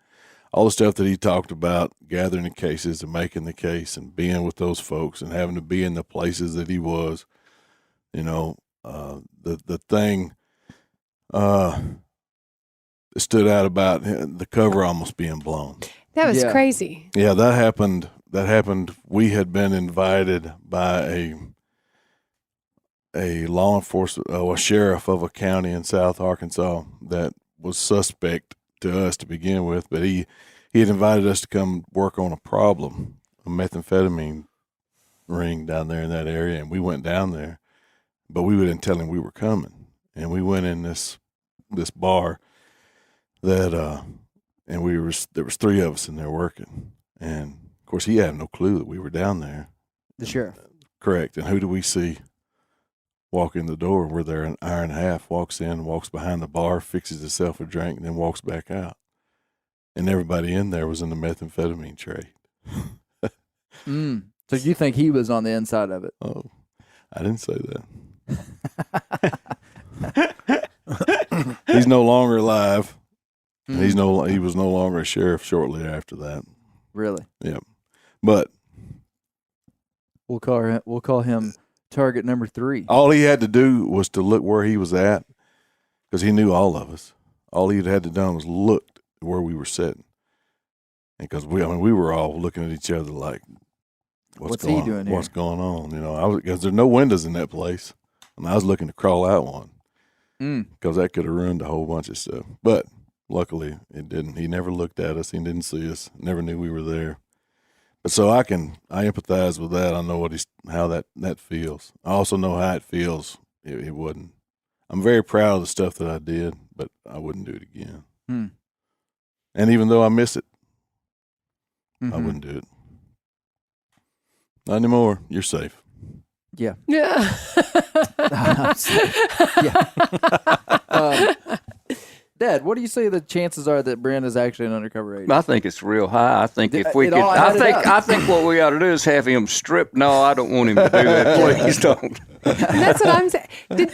all the stuff that he talked about, gathering the cases and making the case and being with those folks and having to be in the places that he was. The thing that stood out about the cover almost being blown. That was crazy. Yeah, that happened. We had been invited by a law enforcement, a sheriff of a county in South Arkansas that was suspect to us to begin with, but he had invited us to come work on a problem, a methamphetamine ring down there in that area, and we went down there, but we didn't tell him we were coming, and we went in this bar that and there was 3 of us in there working, and of course, he had no clue that we were down there. The sheriff. Correct. And who do we see walk in the door? We're there an hour and a half, walks in, walks behind the bar, fixes himself a drink, and then walks back out. And everybody in there was in the methamphetamine trade. So you think he was on the inside of it? Oh, I didn't say that. He's no longer alive. And he was no longer a sheriff shortly after that. Really? Yeah. But we'll call him target number 3. All he had to do was to look where he was at, because he knew all of us. All he had to do was look where we were sitting, and because we were all looking at each other like, what's he doing here? What's going on? Because there's no windows in that place, and I was looking to crawl out one, because that could have ruined a whole bunch of stuff. But luckily, it didn't. He never looked at us. He didn't see us. Never knew we were there. But so I empathize with that. I know how that feels. I also know how it feels. It wouldn't. I'm very proud of the stuff that I did, but I wouldn't do it again. And even though I miss it, I wouldn't do it. Not anymore. You're safe. Yeah. Yeah. Dad, what do you say the chances are that Brent is actually an undercover agent? I think it's real high. I think if we could, I think what we ought to do is have him strip. No, I don't want him to do that. Please don't. That's what I'm saying.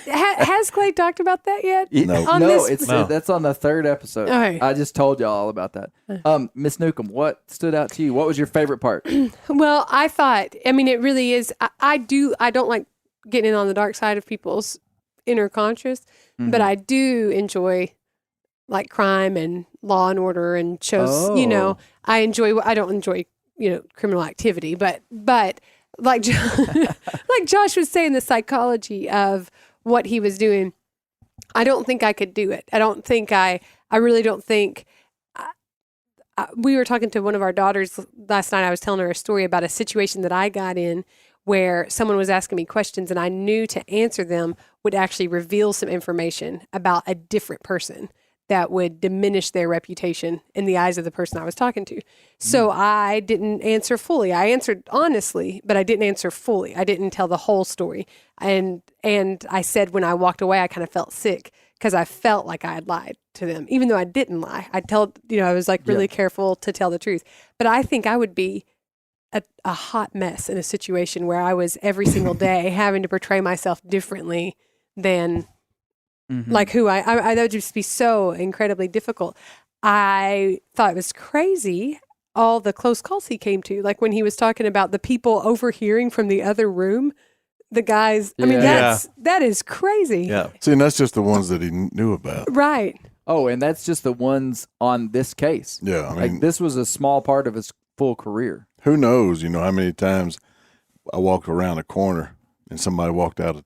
Has Clay talked about that yet? No. On No, this- it's No. that's on the third episode. All right. I just told y'all all about that. Miss Newcomb, what stood out to you? What was your favorite part? Well, I thought, I mean, it really is. I don't like getting in on the dark side of people's inner conscious, but I do enjoy like crime and law and order and shows, Oh. I don't enjoy, criminal activity, but like, like Josh was saying, the psychology of what he was doing, I don't think I could do it. I really don't think. We were talking to one of our daughters last night. I was telling her a story about a situation that I got in where someone was asking me questions and I knew to answer them would actually reveal some information about a different person that would diminish their reputation in the eyes of the person I was talking to. So I didn't answer fully. I answered honestly, but I didn't answer fully. I didn't tell the whole story. And I said when I walked away, I kind of felt sick because I felt like I had lied to them, even though I didn't lie. I was like really careful to tell the truth. But I think I would be a hot mess in a situation where I was every single day having to portray myself differently than like who I that would just be so incredibly difficult. I thought it was crazy all the close calls he came to, like when he was talking about the people overhearing from the other room, the guys. I mean, that is crazy. Yeah. See, and that's just the ones that he knew about. Right. Oh, and that's just the ones on this case. Yeah, I mean, Like this was a small part of his full career. who knows? How many times I walked around a corner and somebody walked out a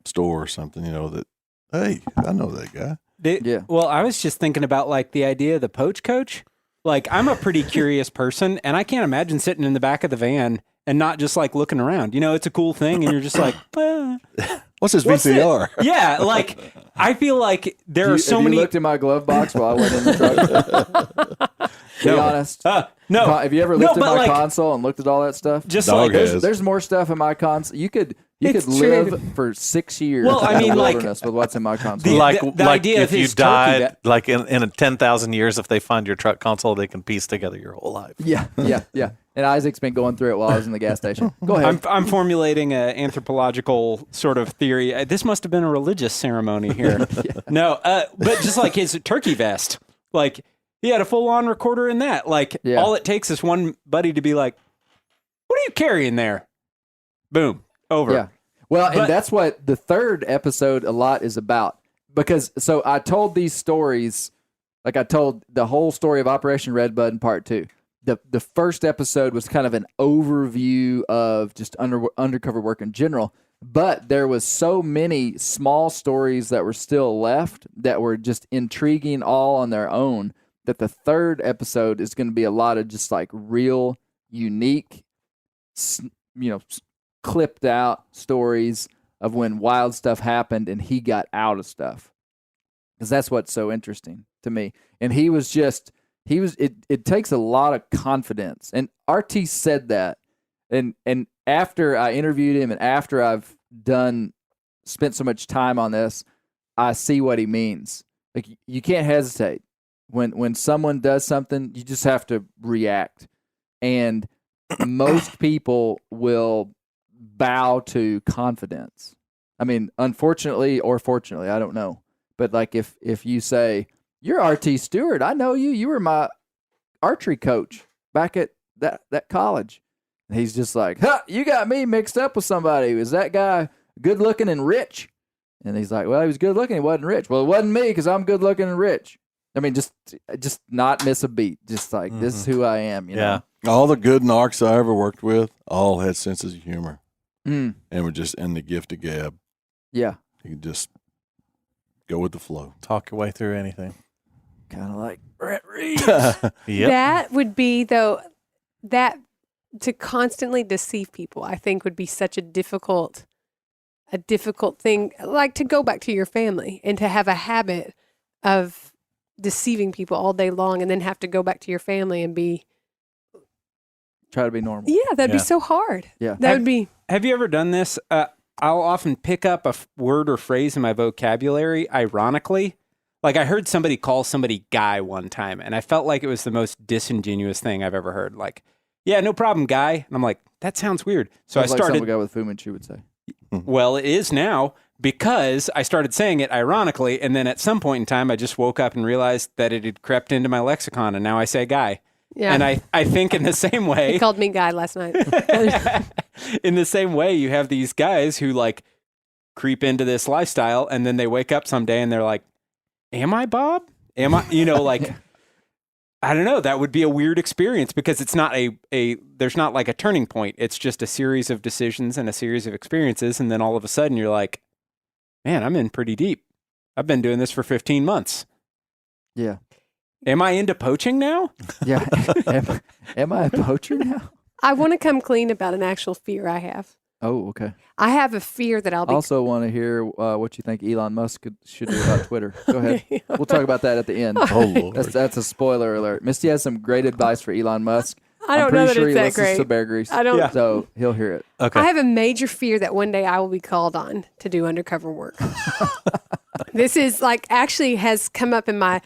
store or something. That hey, I know that guy. Yeah. Well, I was just thinking about like the idea of the poach coach. Like I'm a pretty curious person and I can't imagine sitting in the back of the van and not just like looking around. It's a cool thing and you're just like, What's his what's it? VCR? Yeah, like I feel like there are so Have many. you looked in my glove box while I went in the truck? Be honest. No. Have you ever No, looked at but, my like, console and looked at all that stuff? Just Dog like has. There's more stuff in my console. You could It's live true. for 6 years Well, I in the mean, like, wilderness with what's in my console. the idea if of you his turkey died, that- like in 10,000 years, if they find your truck console, they can piece together your whole life. yeah. And Isaac's been going through it while I was in the gas station. Go ahead. I'm formulating an anthropological sort of theory. This must have been a religious ceremony here. No, but just like his turkey vest, like he had a full-on recorder in that. Like all it takes is one buddy to be like, "What are you carrying there?" Boom, over. Yeah. Well, But- and that's what the third episode a lot is about. Because so I told these stories, like I told the whole story of Operation Redbud in part 2. The first episode was kind of an overview of just undercover work in general, but there was so many small stories that were still left that were just intriguing all on their own that the third episode is going to be a lot of just like real, unique, clipped out stories of when wild stuff happened and he got out of stuff. Because that's what's so interesting to me. And it takes a lot of confidence. And RT said that. And after I interviewed him and after I've spent so much time on this, I see what he means. Like you can't hesitate. When someone does something, you just have to react. And most people will bow to confidence. I mean, unfortunately or fortunately, I don't know. But like if you say, "You're RT Stewart, I know you. You were my archery coach back at that college." And he's just like, "Huh, you got me mixed up with somebody. Was that guy good looking and rich?" And he's like, "Well, he was good looking. He wasn't rich." "Well, it wasn't me because I'm good looking and rich." I mean, just not miss a beat. Just like, this is who I am, you know? All the good narcs I ever worked with all had senses of humor Mm. and were just in the gift of gab. Yeah. You could just go with the flow. Talk your way through anything. Kind of like Brent Reed. Yep. That would be, though, that to constantly deceive people, I think would be such a difficult thing. Like to go back to your family and to have a habit of deceiving people all day long and then have to go back to your family and be, Try to be normal. yeah, that'd be Yeah. so hard. Yeah. That would be, Have you ever done this? I'll often pick up a word or phrase in my vocabulary, ironically. Like I heard somebody call somebody guy one time, and I felt like it was the most disingenuous thing I've ever heard. Like, "Yeah, no problem, guy." And I'm like, that sounds weird. So Sounds I like started. something a guy with Fu Manchu would say. Well, it is now because I started saying it ironically, and then at some point in time, I just woke up and realized that it had crept into my lexicon, and now I say guy. Yeah. And I think in the same way, He called me guy last night. in the same way, you have these guys who like creep into this lifestyle, and then they wake up someday and they're like, "Am I Bob? Am I?" Like. I don't know. That would be a weird experience because it's not there's not like a turning point. It's just a series of decisions and a series of experiences. And then all of a sudden you're like, man, I'm in pretty deep. I've been doing this for 15 months. Yeah. Am I into poaching now? Yeah. Am I a poacher now? I want to come clean about an actual fear I have. Oh, okay. I have a fear that I'll I be. also want to hear what you think Elon Musk should do about Twitter. Go ahead. We'll talk about that at the end. Oh, Lord. That's a spoiler alert. Misty has some great advice for Elon Musk. I don't I'm know pretty that sure it's he that listens great. to Bear Grease. I don't. Yeah. So he'll hear it. Okay. I have a major fear that one day I will be called on to do undercover work. This is like actually has come up in my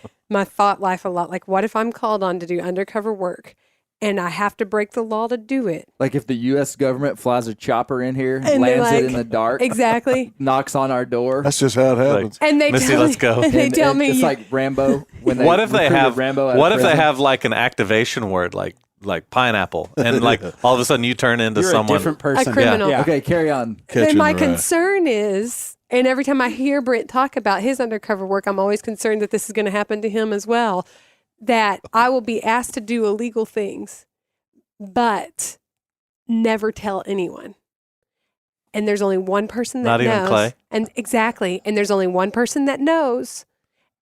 thought life a lot. Like, what if I'm called on to do undercover work and I have to break the law to do it? Like if the U.S. government flies a chopper in here, And they're lands like- it in the dark, Exactly. knocks on our door. That's just how it happens. And they Missy, tell let's me, go. And they And tell me it's like Rambo when they What if they recruited have? Rambo out What of if they prison. have like an activation word, like pineapple, and like all of a sudden you turn into You're someone? a different person. a criminal. Yeah. Okay, carry on. Catch And my in the rye. concern is, and every time I hear Brent talk about his undercover work, I'm always concerned that this is going to happen to him as well, that I will be asked to do illegal things, but never tell anyone. And there's only one person that Not even knows. Clay? And exactly. And there's only one person that knows,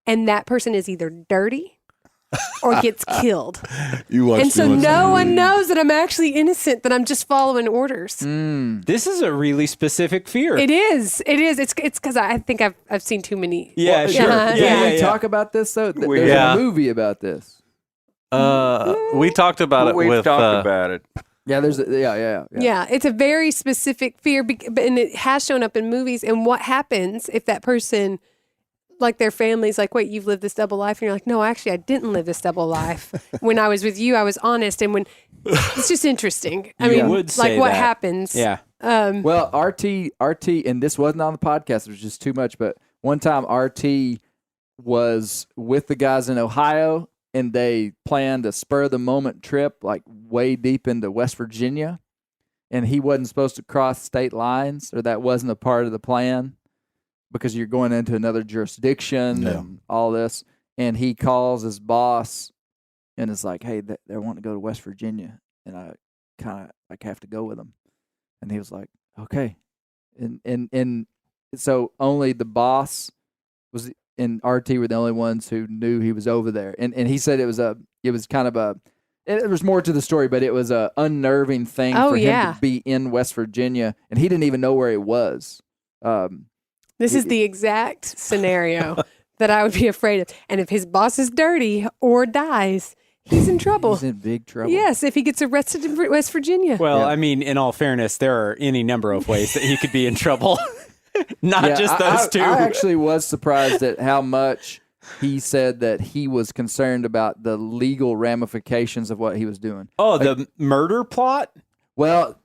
and that person is either dirty or gets killed. You watch And so too much no TV. one knows that I'm actually innocent, that I'm just following orders. This is a really specific fear. It is. It is. It's because I think I've seen too many. Yeah, sure. Yeah, Did yeah, we talk about this though? We- There's Yeah. a movie about this. We talked about it We've with. talked about it. Yeah, there's yeah. Yeah, it's a very specific fear, and it has shown up in movies. And what happens if that person, like their family's like, wait, you've lived this double life? And you're like, no, actually, I didn't live this double life. When I was with you, I was honest. And when it's just interesting. I You mean, would like say what that. happens. Yeah. Well, RT, and this wasn't on the podcast. It was just too much. But one time, RT was with the guys in Ohio, and they planned a spur of the moment trip, like way deep into West Virginia, and he wasn't supposed to cross state lines, or that wasn't a part of the plan, because you're going into another jurisdiction Yeah. and all this. And he calls his boss, and is like, "Hey, they want to go to West Virginia, and I kind of like have to go with them." And he was like, "Okay," and so only the boss was and RT were the only ones who knew he was over there. And he said it was kind of a it was more to the story, but it was a unnerving thing Oh, for him yeah. to be in West Virginia, and he didn't even know where it was. This is the exact scenario that I would be afraid of. And if his boss is dirty or dies, he's in trouble. He's in big trouble. Yes, if he gets arrested in West Virginia. Well, Yeah. I mean, in all fairness, there are any number of ways that he could be in trouble. Not Yeah, just those two. I actually was surprised at how much he said that he was concerned about the legal ramifications of what he was doing. Oh, the murder plot? Well,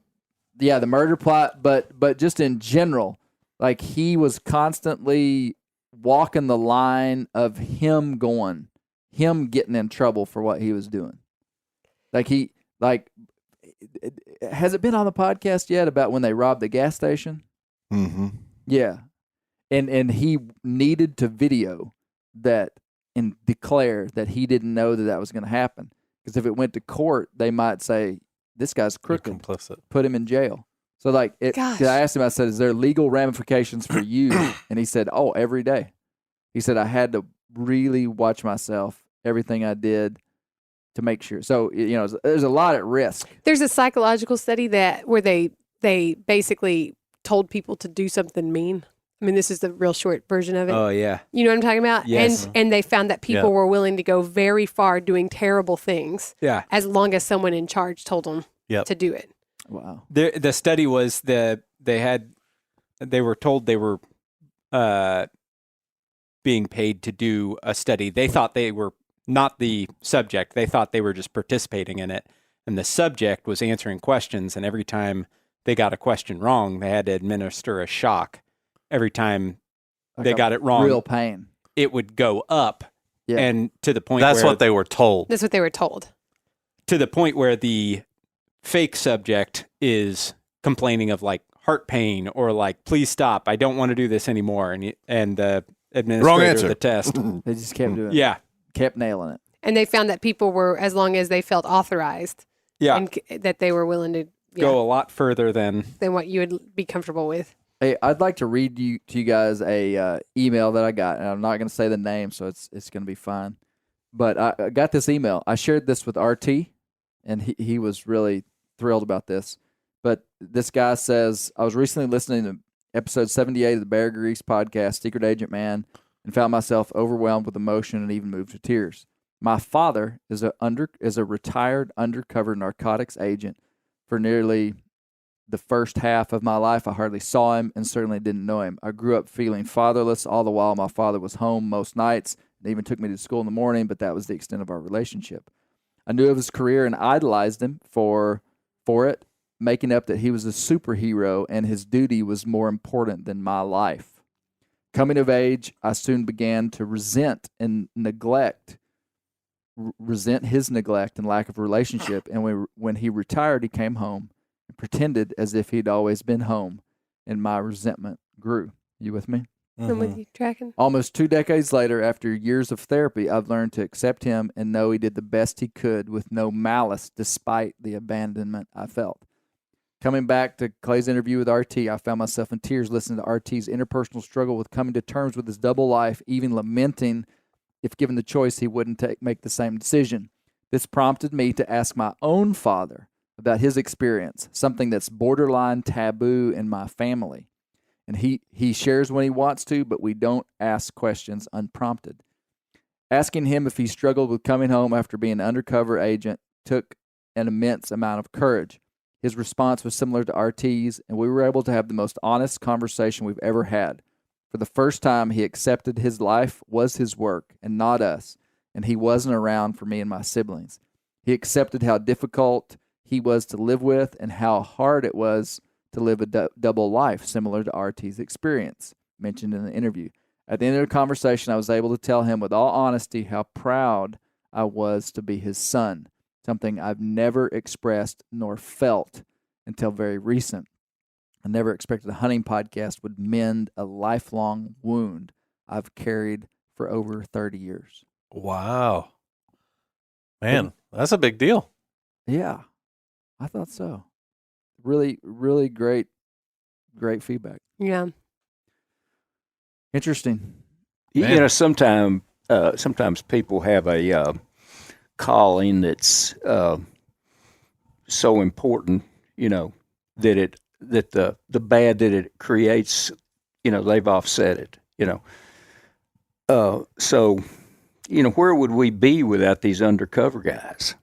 yeah, the murder plot, but just in general, like he was constantly walking the line of him getting in trouble for what he was doing. Has it been on the podcast yet about when they robbed the gas station? Mm-hmm. Yeah. And he needed to video that and declare that he didn't know that was going to happen. Because if it went to court, they might say, this guy's You're crooked, complicit. put him in jail. So like, Gosh. I asked him, I said, is there legal ramifications for you? And he said, oh, every day. He said, I had to really watch myself, everything I did to make sure. So, there's a lot at risk. There's a psychological study where they basically told people to do something mean. I mean, this is the real short version of it. Oh, yeah. You know what I'm talking about? Yes. And they found that people Yeah. were willing to go very far doing terrible things Yeah. as long as someone in charge told them Yep. to do it. Wow. The study was they were told they were being paid to do a study. They thought they were not the subject. They thought they were just participating in it. And the subject was answering questions. And every time they got a question wrong, they had to administer a shock every time Like they a got it wrong. Real pain. It would go up, Yeah. and to the point That's where what they were told. That's what they were told. to the point where the fake subject is complaining of like heart pain or like, please stop, I don't want to do this anymore, and the administrator answer. of the test, They just kept doing it. yeah, Kept nailing it. And they found that people were, as long as they felt authorized, yeah, and that they were willing to go a lot further than what you would be comfortable with. Hey, I'd like to read to you guys a email that I got, and I'm not going to say the name, so it's going to be fine. But I got this email. I shared this with RT, and he was really thrilled about this. But this guy says, I was recently listening to episode 78 of the Bear Grease podcast, Secret Agent Man, and found myself overwhelmed with emotion and even moved to tears. My father is a retired undercover narcotics agent. For nearly the first half of my life, I hardly saw him and certainly didn't know him. I grew up feeling fatherless, all the while my father was home most nights and even took me to school in the morning, but that was the extent of our relationship. I knew of his career and idolized him for it, making up that he was a superhero and his duty was more important than my life. Coming of age, I soon began to resent his neglect and lack of relationship, and when he retired, he came home and pretended as if he'd always been home, and my resentment grew. You with me? I'm with you, tracking. Almost 2 decades later, after years of therapy, I've learned to accept him and know he did the best he could with no malice despite the abandonment I felt. Coming back to Clay's interview with RT, I found myself in tears listening to RT's interpersonal struggle with coming to terms with his double life, even lamenting if given the choice he wouldn't make the same decision. This prompted me to ask my own father about his experience, something that's borderline taboo in my family. And he shares when he wants to, but we don't ask questions unprompted. Asking him if he struggled with coming home after being an undercover agent took an immense amount of courage. His response was similar to RT's, and we were able to have the most honest conversation we've ever had. For the first time, he accepted his life was his work and not us, and he wasn't around for me and my siblings. He accepted how difficult he was to live with and how hard it was to live a double life, similar to RT's experience, mentioned in the interview. At the end of the conversation, I was able to tell him with all honesty how proud I was to be his son, something I've never expressed nor felt until very recent. I never expected a hunting podcast would mend a lifelong wound I've carried for over 30 years. Wow. Man, that's a big deal. Yeah, I thought so. Really, really great feedback. Yeah. Interesting. You know, sometimes people have a calling that's so important, you know, that the bad that it creates, you know, they've offset it, you know. So, you know, where would we be without these undercover guys?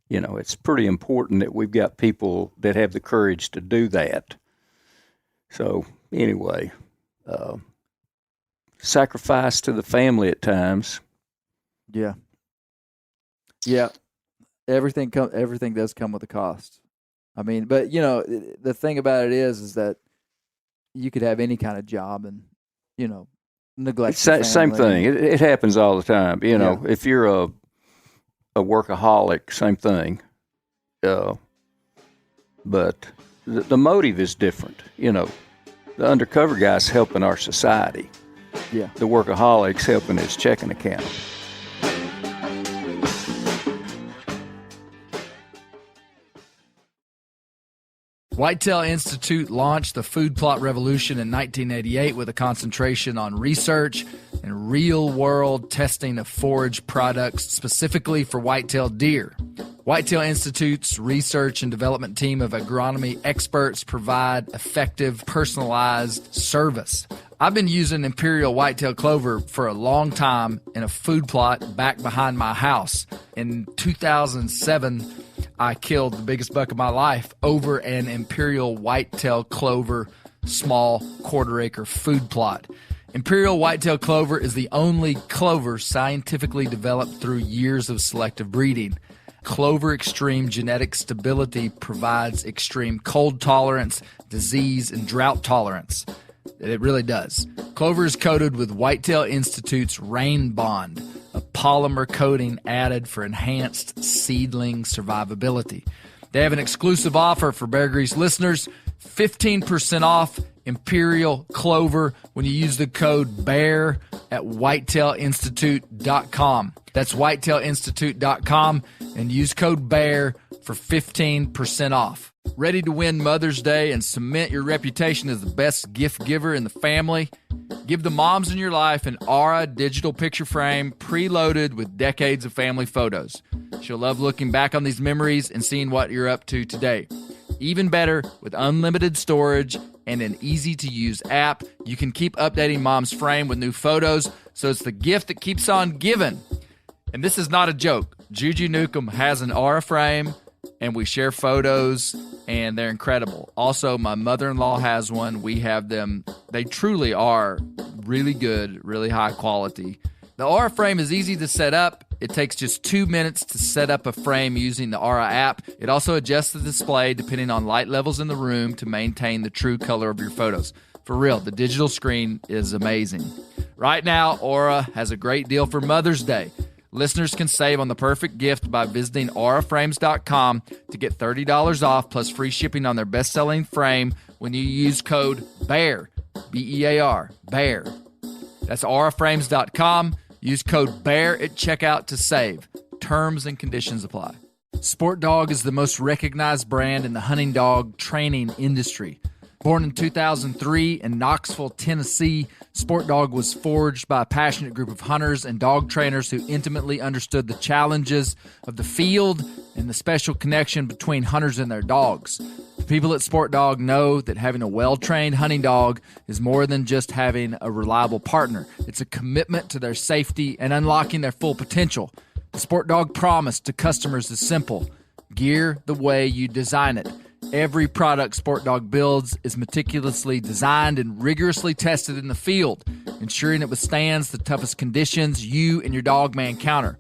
You know, it's pretty important that we've got people that have the courage to do that. So, anyway, sacrifice to the family at times. Yeah. Yeah. Everything does come with a cost. I mean, but you know, the thing about it is that you could have any kind of job and, you know, neglect your Same family. thing. It happens all the time. You know, if you're a workaholic, same thing. But the motive is different. You know, the undercover guy's helping our society. Yeah. The workaholic's helping his checking account. Whitetail Institute launched the food plot revolution in 1988 with a concentration on research and real-world testing of forage products specifically for whitetail deer. Whitetail Institute's research and development team of agronomy experts provide effective, personalized service. I've been using Imperial whitetail clover for a long time in a food plot back behind my house. In 2007, I killed the biggest buck of my life over an Imperial whitetail clover small quarter-acre food plot. Imperial whitetail clover is the only clover scientifically developed through years of selective breeding. Clover Extreme genetic stability provides extreme cold tolerance, disease, and drought tolerance. It really does. Clover is coated with Whitetail Institute's Rain Bond, a polymer coating added for enhanced seedling survivability. They have an exclusive offer for Bear Grease listeners, 15% off Imperial Clover when you use the code BEAR at whitetailinstitute.com. That's whitetailinstitute.com and use code BEAR for 15% off. Ready to win Mother's Day and cement your reputation as the best gift giver in the family? Give the moms in your life an Aura digital picture frame preloaded with decades of family photos. She'll love looking back on these memories and seeing what you're up to today. Even better, with unlimited storage and an easy-to-use app, you can keep updating mom's frame with new photos, so it's the gift that keeps on giving. And this is not a joke. Juju Newcomb has an Aura frame, and we share photos, and they're incredible. Also, my mother-in-law has one. We have them. They truly are really good, really high quality. The Aura frame is easy to set up. It takes just 2 minutes to set up a frame using the Aura app. It also adjusts the display depending on light levels in the room to maintain the true color of your photos. For real, the digital screen is amazing. Right now, Aura has a great deal for Mother's Day. Listeners can save on the perfect gift by visiting auraframes.com to get $30 off plus free shipping on their best-selling frame when you use code BEAR, B-E-A-R, BEAR. That's auraframes.com. Use code BEAR at checkout to save. Terms and conditions apply. Sport Dog is the most recognized brand in the hunting dog training industry. Born in 2003 in Knoxville, Tennessee, Sport Dog was forged by a passionate group of hunters and dog trainers who intimately understood the challenges of the field and the special connection between hunters and their dogs. The people at Sport Dog know that having a well-trained hunting dog is more than just having a reliable partner. It's a commitment to their safety and unlocking their full potential. The Sport Dog promise to customers is simple: gear the way you design it. Every product Sport Dog builds is meticulously designed and rigorously tested in the field, ensuring it withstands the toughest conditions you and your dog may encounter.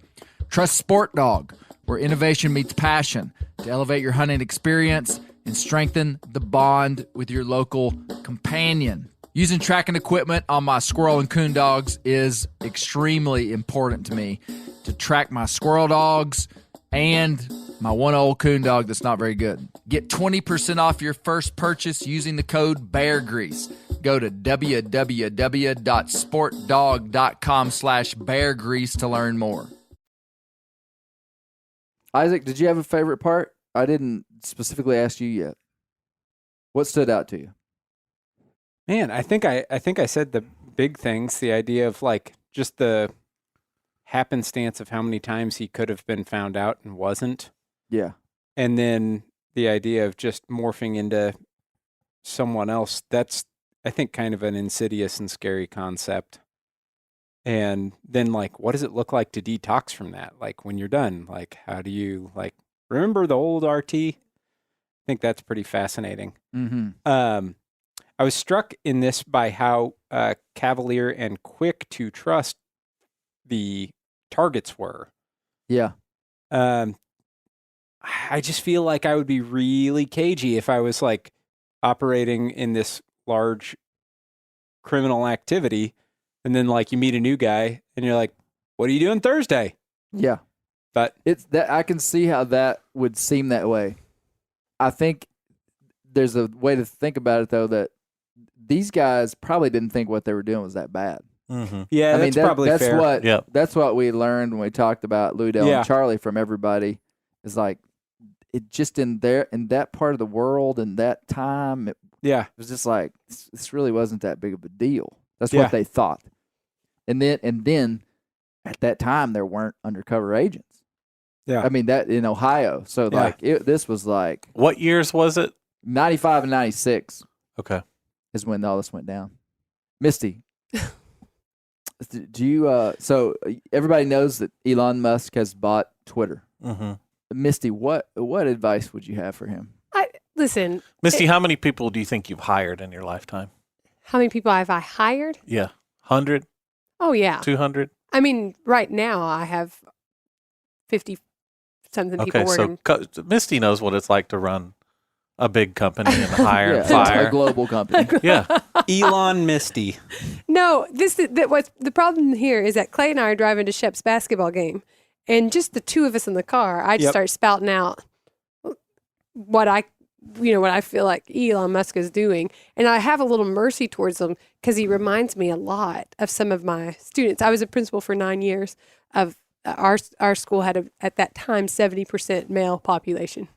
Trust Sport Dog, where innovation meets passion, to elevate your hunting experience and strengthen the bond with your local companion. Using tracking equipment on my squirrel and coon dogs is extremely important to me to track my squirrel dogs and my one old coon dog that's not very good. Get 20% off your first purchase using the code BEARGREASE. Go to www.sportdog.com/beargrease to learn more. Isaac, did you have a favorite part? I didn't specifically ask you yet. What stood out to you? Man, I think I said the big things, the idea of like just the happenstance of how many times he could have been found out and wasn't. Yeah. And then the idea of just morphing into someone else. That's, I think, kind of an insidious and scary concept. And then, like, what does it look like to detox from that? Like, when you're done, like, how do you, like, remember the old RT? I think that's pretty fascinating. Mm-hmm. I was struck in this by how cavalier and quick to trust the targets were. Yeah. I just feel like I would be really cagey if I was like operating in this large criminal activity, and then like you meet a new guy and you're like, "What are you doing Thursday?" Yeah. But it's that I can see how that would seem that way. I think there's a way to think about it though, that these guys probably didn't think what they were doing was that bad. Mm-hmm. Yeah, I mean, probably that's fair. what that's what we learned when we talked about Ludell Yeah. and Charlie from everybody. Is like it just in that part of the world and that time, it was just like this really wasn't that big of a deal. That's what they thought. And then at that time there weren't undercover agents. Yeah, I mean that in Ohio. So like this was like What years was it? 95 and 96 Okay. is when all this went down. Misty, do you? So everybody knows that Elon Musk has bought Twitter. Mm-hmm. Misty, what advice would you have for him? Listen, Misty, how many people do you think you've hired in your lifetime? how many people have I hired? Yeah. 100? Oh, yeah. 200? I mean, right now I have 50 something people Okay, were. so Misty knows what it's like to run a big company and hire and a fire. global company. Yeah. Elon Misty. No, what's the problem here is that Clay and I are driving to Shep's basketball game, and just the two of us in the car, I just start spouting out what I feel like Elon Musk is doing, and I have a little mercy towards him because he reminds me a lot of some of my students. I was a principal for 9 years of our school had at that time 70% male population.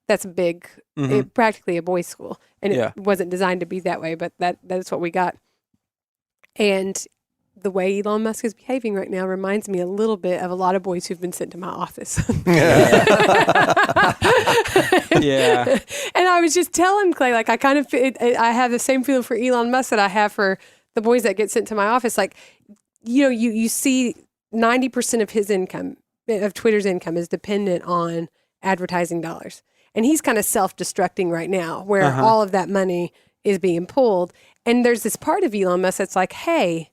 That's big, practically a boys' school, and it wasn't designed to be that way, but that's what we got. And the way Elon Musk is behaving right now reminds me a little bit of a lot of boys who've been sent to my office. Yeah. And I was just telling Clay, like, I have the same feeling for Elon Musk that I have for the boys that get sent to my office. Like, you see 90% of his income, of Twitter's income, is dependent on advertising dollars. And he's kind of self-destructing right now, where all of that money is being pulled. And there's this part of Elon Musk that's like, hey,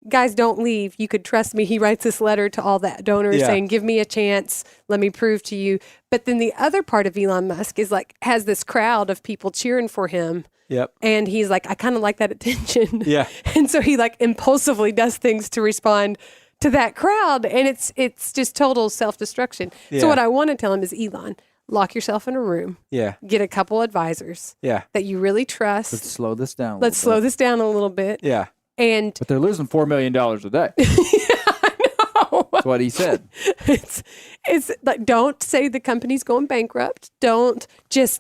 guys, don't leave. You could trust me. He writes this letter to all the donors saying, give me a chance. Let me prove to you. But then the other part of Elon Musk is like, has this crowd of people cheering for him. Yep. And he's like, I kind of like that attention. Yeah. And so he like impulsively does things to respond to that crowd. And it's just total self-destruction. Yeah. So what I want to tell him is, Elon, lock yourself in a room. Yeah. Get a couple advisors. Yeah. That you really trust. Let's slow this down. Let's slow this down a little bit. Yeah. And But they're losing $4 million a day. That's what he said. It's like, don't say the company's going bankrupt. Don't get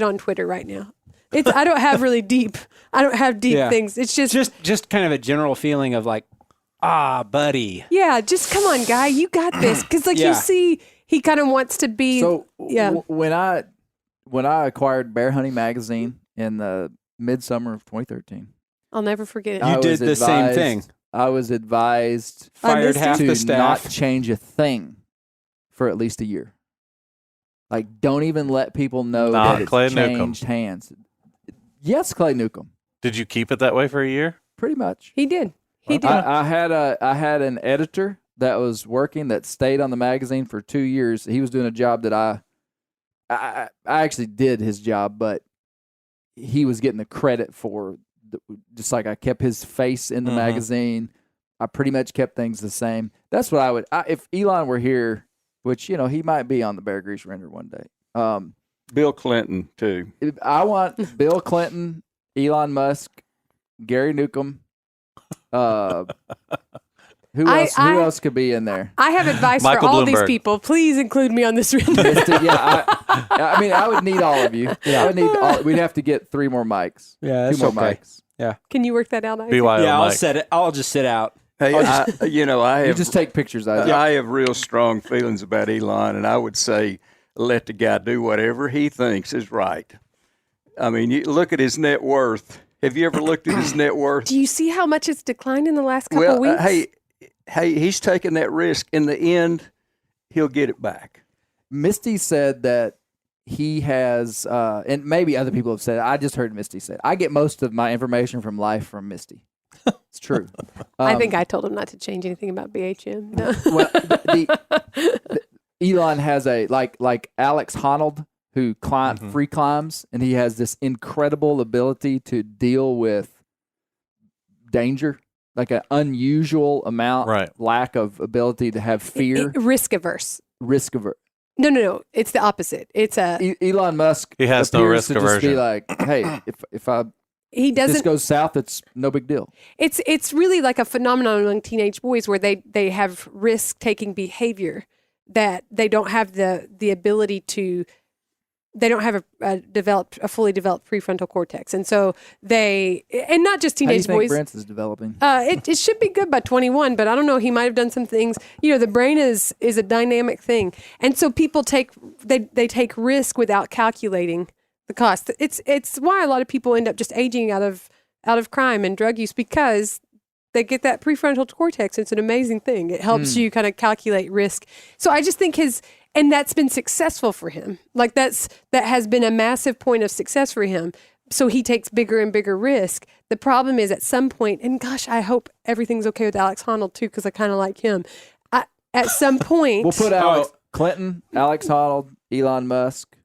on Twitter right now. I don't have deep things. It's just kind of a general feeling of like, buddy. Yeah, just come on, guy, you got this. Because you see, he kind of wants to be. So when I acquired Bear Hunting magazine in the midsummer of 2013, I'll never forget it. You did the same thing. I was advised Fired half to the staff. not change a thing for at least a year. Like, don't even let people know that it's Clay changed Newcomb. hands. Yes, Clay Newcomb. Did you keep it that way for a year? Pretty much. He did. He did. I had an editor that was working that stayed on the magazine for 2 years. He was doing a job that I actually did his job, but he was getting the credit for just like I kept his face in the magazine. I pretty much kept things the same. That's what I would. If Elon were here, which he might be on the Bear Grease Render one day. Bill Clinton too. I want Bill Clinton, Elon Musk, Gary Newcomb. Who else could be in there? I have advice Michael for all these Bloomberg. people. Please include me on this render. I mean, I would need all of you. Yeah, I would need. We'd have to get 3 more mics. Yeah, that's 2 more okay. mics. Yeah. Can you work that out, Isaac? BYO Yeah, Mike. I'll just sit out. Hey, I You have just take pictures. I have real strong feelings about Elon, and I would say let the guy do whatever he thinks is right. I mean, you look at his net worth. Have you ever looked at his net worth? Do you see how much it's declined in the last couple of weeks? Hey, he's taking that risk. In the end, he'll get it back. Misty said that he has, and maybe other people have said it. I just heard Misty say it. I get most of my information from life from Misty. It's true. I think I told him not to change anything about BHM. No. Well, Elon has a like Alex Honnold who free climbs, and he has this incredible ability to deal with danger, like an unusual amount, lack of ability to have fear, Risk averse. No. It's the opposite. It's Elon Musk. He has no risk to just aversion. be like, hey, if this goes south, it's no big deal. It's really like a phenomenon among teenage boys where they have risk-taking behavior that they don't have the ability to. They don't have a fully developed prefrontal cortex, and so and not just teenage How do you think boys. Brent is developing. It should be good by 21, but I don't know. He might have done some things. The brain is a dynamic thing, and so people take risk without calculating the cost. It's why a lot of people end up just aging out of crime and drug use, because they get that prefrontal cortex. It's an amazing thing. It helps you kind of calculate risk. So I just think and that's been successful for him. Like that has been a massive point of success for him. So he takes bigger and bigger risk. The problem is at some point, and gosh, I hope everything's okay with Alex Honnold too, because I kind of like him. at some point. We'll put Alex Clinton, Alex Honnold, Elon Musk.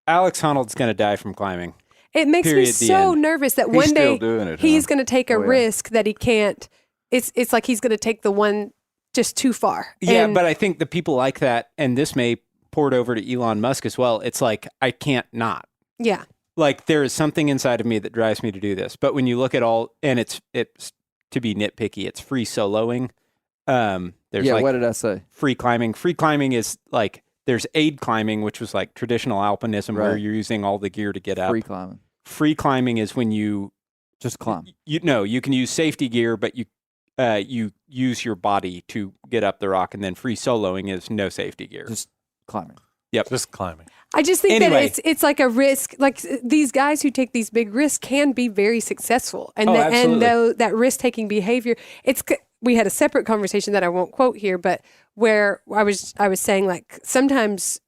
Alex Honnold's going to die from climbing. It makes me Period, the so end. nervous that He's one still day doing it, he's huh? going to take a Oh, yeah. risk that he can't. It's like he's going to take the one just too far. Yeah, And- but I think the people like that, and this may port over to Elon Musk as well. It's like, I can't not. yeah. Like, there is something inside of me that drives me to do this. But when you look at all, and it's to be nitpicky, it's free soloing. There's Yeah, like what did I say? free climbing. Free climbing is like, there's aid climbing, which was like traditional alpinism where Right. you're using all the gear to get up. Free climbing. Free climbing is when you Just climb. you can use safety gear, but you use your body to get up the rock, and then free soloing is no safety gear. Just climbing. Just climbing. I just think Anyway. that it's like a risk. Like these guys who take these big risks can be very successful, and Oh, and absolutely. though that risk taking behavior, we had a separate conversation that I won't quote here, but where I was saying like sometimes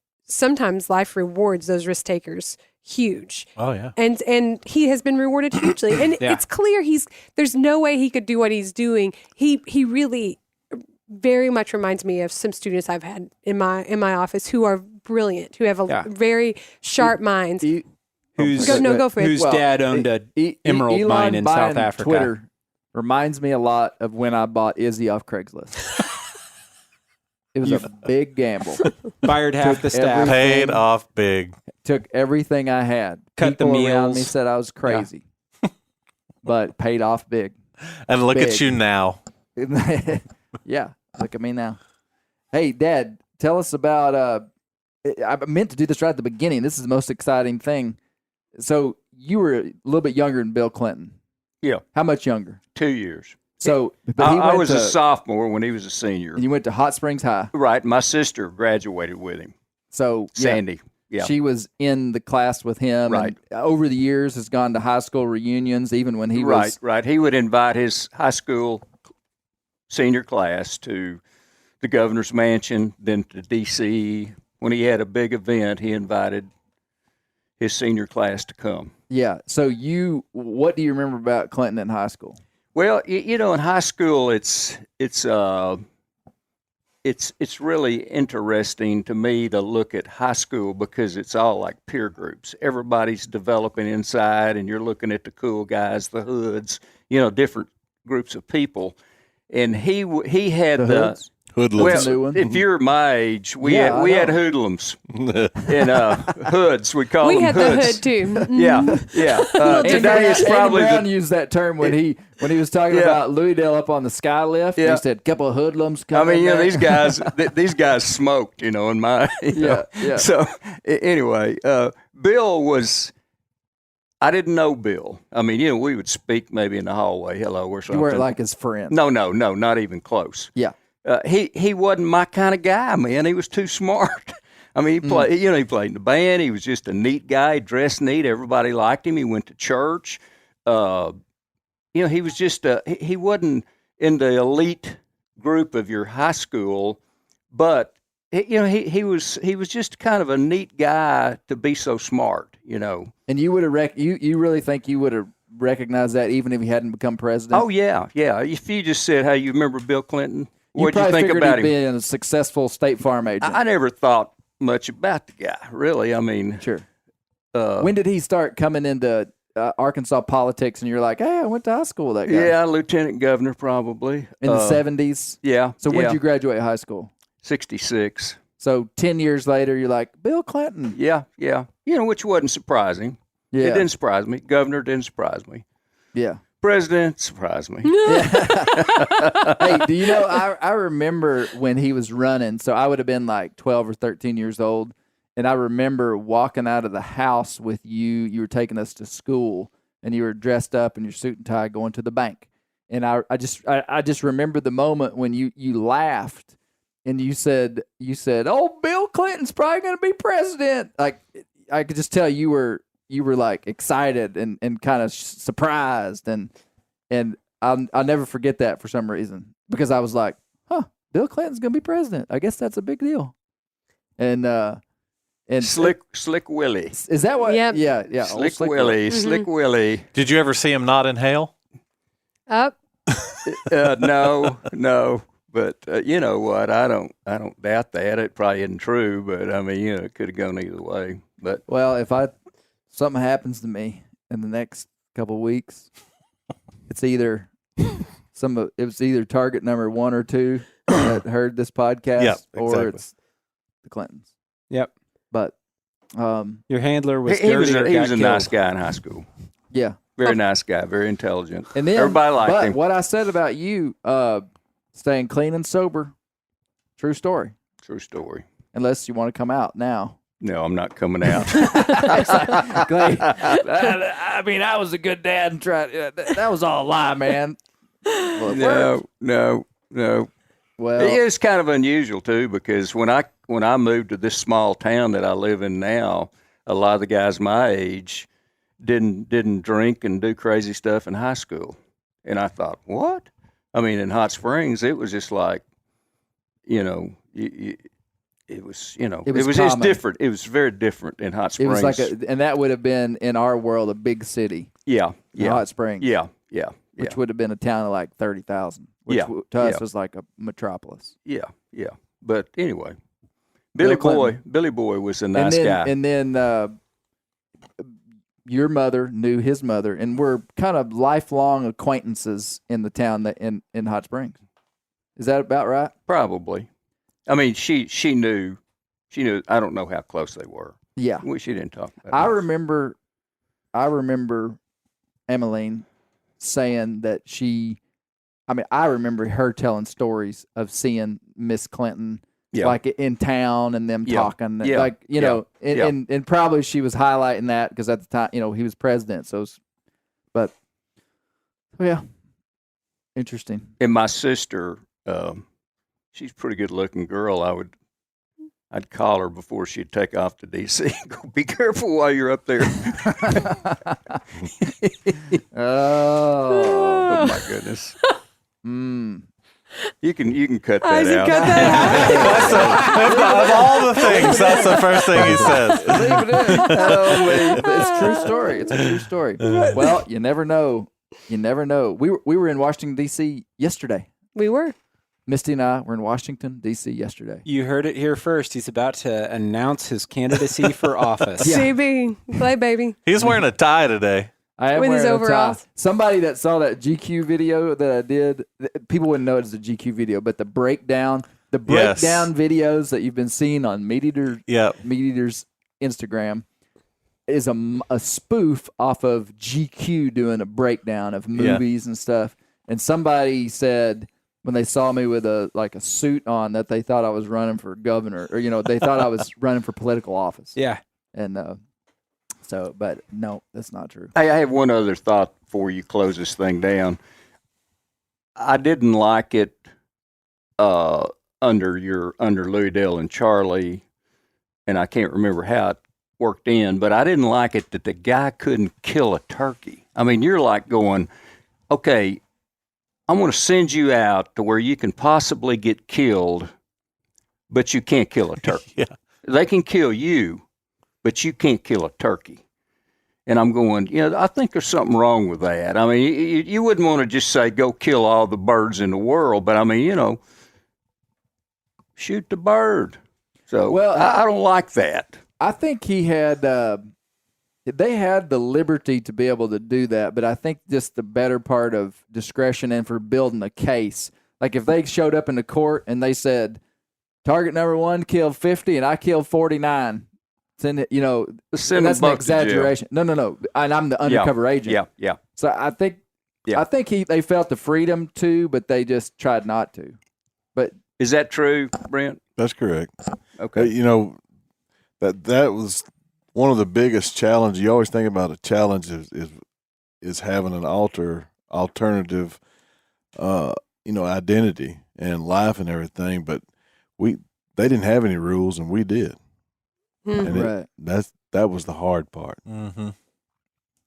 life rewards those risk takers huge, Oh yeah. and he has been rewarded hugely, and Yeah. it's clear there's no way he could do what he's doing. He really very much reminds me of some students I've had in my office who are brilliant, who have Yeah. very sharp minds. Whose Go for it. whose Well, dad owned a emerald Elon mine in buying South Africa. Twitter reminds me a lot of when I bought Izzy off Craigslist. It was a big gamble. Fired half the staff. Paid off big. Took everything I had. Cut the People around me meals. said I was crazy, but paid off big. And look Big. at you now. Yeah, look at me now. Hey, Dad, tell us about. I meant to do this right at the beginning. This is the most exciting thing. So you were a little bit younger than Bill Clinton. Yeah. How much younger? 2 years. So, but he I went was to, a sophomore when he was a senior. and you went to Hot Springs High. Right. My sister graduated with him, So yeah, Sandy. Yeah. she was in the class with him. Right. And over the years, has gone to high school reunions, even when he was. Right. He would invite his high school senior class to the governor's mansion, then to D.C. When he had a big event, he invited his senior class to come. Yeah. So what do you remember about Clinton in high school? Well, you know, in high school, it's really interesting to me to look at high school because it's all like peer groups. Everybody's developing inside, and you're looking at the cool guys, the hoods, different groups of people. And he had The hoods? Hoodlums. New one? if you're my age, we Yeah, I had know. hoodlums and hoods. We call We them had hoods. the hood too. Mhm. Yeah. Today it's probably Andy Brown the, used that term when he was talking Yeah. about Louisdale up on the sky lift. Yeah. He said, "Couple of hoodlums I coming." mean, there." these guys smoked, in my. Yeah. So anyway, Bill was. I didn't know Bill. I mean, we would speak maybe in the hallway, hello or something. You weren't like his friend. No, not even close. Yeah. He wasn't my kind of guy, man. He was too smart. I mean, he played in the band. He was just a neat guy, dressed neat. Everybody liked him. He went to church. He was just he wasn't in the elite group of your high school, but he was just kind of a neat guy to be so smart. And you would have you really think you would have recognized that even if he hadn't become president? Oh yeah. If you just said, "Hey, you remember Bill Clinton?" What'd you probably think figured about he'd him? be a successful State Farm agent. I never thought much about the guy, really. I mean, Sure. uh, When did he start coming into Arkansas politics? And you're like, "Hey, I went to high school with that guy." yeah, lieutenant governor probably In the 70s. Yeah. So when yeah, did you graduate high school? 66. So 10 years later, you're like, Bill Clinton. Yeah. Which wasn't surprising. Yeah. It didn't surprise me. Governor didn't surprise me. Yeah. President surprised me. Hey, do you know, I remember when he was running, so I would have been like 12 or 13 years old, and I remember walking out of the house with you. You were taking us to school, and you were dressed up in your suit and tie going to the bank. And I just remember the moment when you laughed, and you said, "Oh, Bill Clinton's probably going to be president." Like, I could just tell you were like excited and kind of surprised, and I'll never forget that for some reason, because I was like, "Huh, Bill Clinton's gonna be president. I guess that's a big deal." And Slick Willie. is that what? Yep. Yeah. Old Slick Willie. Slick Willie. Did you ever see him not inhale? Up. No. But you know what? I don't doubt that. It probably isn't true, but I mean, you know, it could have gone either way. But Well, if something happens to me in the next couple of weeks, it's either target number 1 or 2 that heard this podcast, Yep, or exactly. it's the Clintons. Yep. But Your handler was he was dirty or he got was a killed. nice guy in high school. yeah, Very nice guy, very intelligent. and then Everybody liked but him. what I said about you, staying clean and sober, true story. True story. Unless you want to come out now. No, I'm not coming out. Clay, I mean, I was a good dad and tried. That was all a lie, man. Well, it worked. No. Well, It is kind of unusual too, because when I moved to this small town that I live in now, a lot of the guys my age didn't drink and do crazy stuff in high school, and I thought, what? I mean, in Hot Springs, it was just like, you know, it was, you know, It was it's common. different. It was very different in Hot it Springs. was like and that would have been in our world a big city, yeah, Hot Springs, yeah. which would have been a town of like 30,000, which Yeah, to us yeah. was like a metropolis. Yeah. But anyway, Billy Boy was a nice and then, guy. And then your mother knew his mother, and we're kind of lifelong acquaintances in the town that in Hot Springs. Is that about right? Probably. I mean, she knew. I don't know how close they were. Yeah. Well, she didn't talk about I it. remember Emmeline saying that I remember her telling stories of seeing Miss Clinton Yeah. like in town and them Yeah. talking, Yeah. like, you know, and, Yeah. and probably she was highlighting that because at the time, you know, he was president. So, yeah, interesting. And my sister, she's a pretty good looking girl. I'd call her before she'd take off to D.C. Go, be careful while you're up there. Oh my goodness. You can cut that Isaac, out. cut that out. Of all the things, that's the first thing he says. Leave it in. It's a true story. It's a true story. Well, you never know. You never know. We were in Washington D.C. yesterday. We were. Misty and I were in Washington D.C. yesterday. You heard it here first. He's about to announce his candidacy for office. CB, play baby. He's wearing a tie today. I am With his wearing a tie. overalls. Somebody that saw that GQ video that I did, people wouldn't know it's a GQ video, but the breakdown Yes. videos that you've been seeing on Meat Eater's Instagram is a spoof off of GQ doing a breakdown of movies and stuff. And somebody said when they saw me with a suit on that they thought I was running for governor, or they thought I was running for political office. Yeah. And so, but no, that's not true. Hey, I have one other thought before you close this thing down. I didn't like it under Louis Dale and Charlie, and I can't remember how it worked in, but I didn't like it that the guy couldn't kill a turkey. I mean, you're like going, okay, I'm going to send you out to where you can possibly get killed, but you can't kill a turkey. Yeah. They can kill you, but you can't kill a turkey. And I'm going, I think there's something wrong with that. I mean, you wouldn't want to just say, go kill all the birds in the world, but I mean, shoot the bird. So Well, I don't like that. I think he had. They had the liberty to be able to do that, but I think just the better part of discretion and for building a case. Like if they showed up in the court and they said, "Target number 1 killed 50 and I killed 49," send it. Send And that's them an both to jail. exaggeration. No. And I'm the undercover agent. Yeah. So I think. Yeah. I think they felt the freedom to, but they just tried not to. But Is that true, Brent? That's correct. Okay. That was one of the biggest challenges. You always think about a challenge is having an alternative, identity and life and everything. But they didn't have any rules, and we did. And right. that was the hard part. Mm-hmm.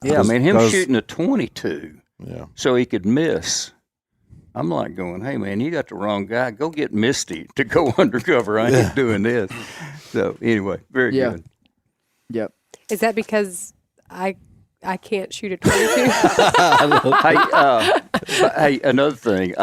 Yeah, I mean, him Because- shooting a 22 Yeah. so he could miss. I'm like going, hey, man, you got the wrong guy. Go get Misty to go undercover. I ain't doing this. So anyway, very good. Yep. Is that because I can't shoot a 22? Hey, another thing.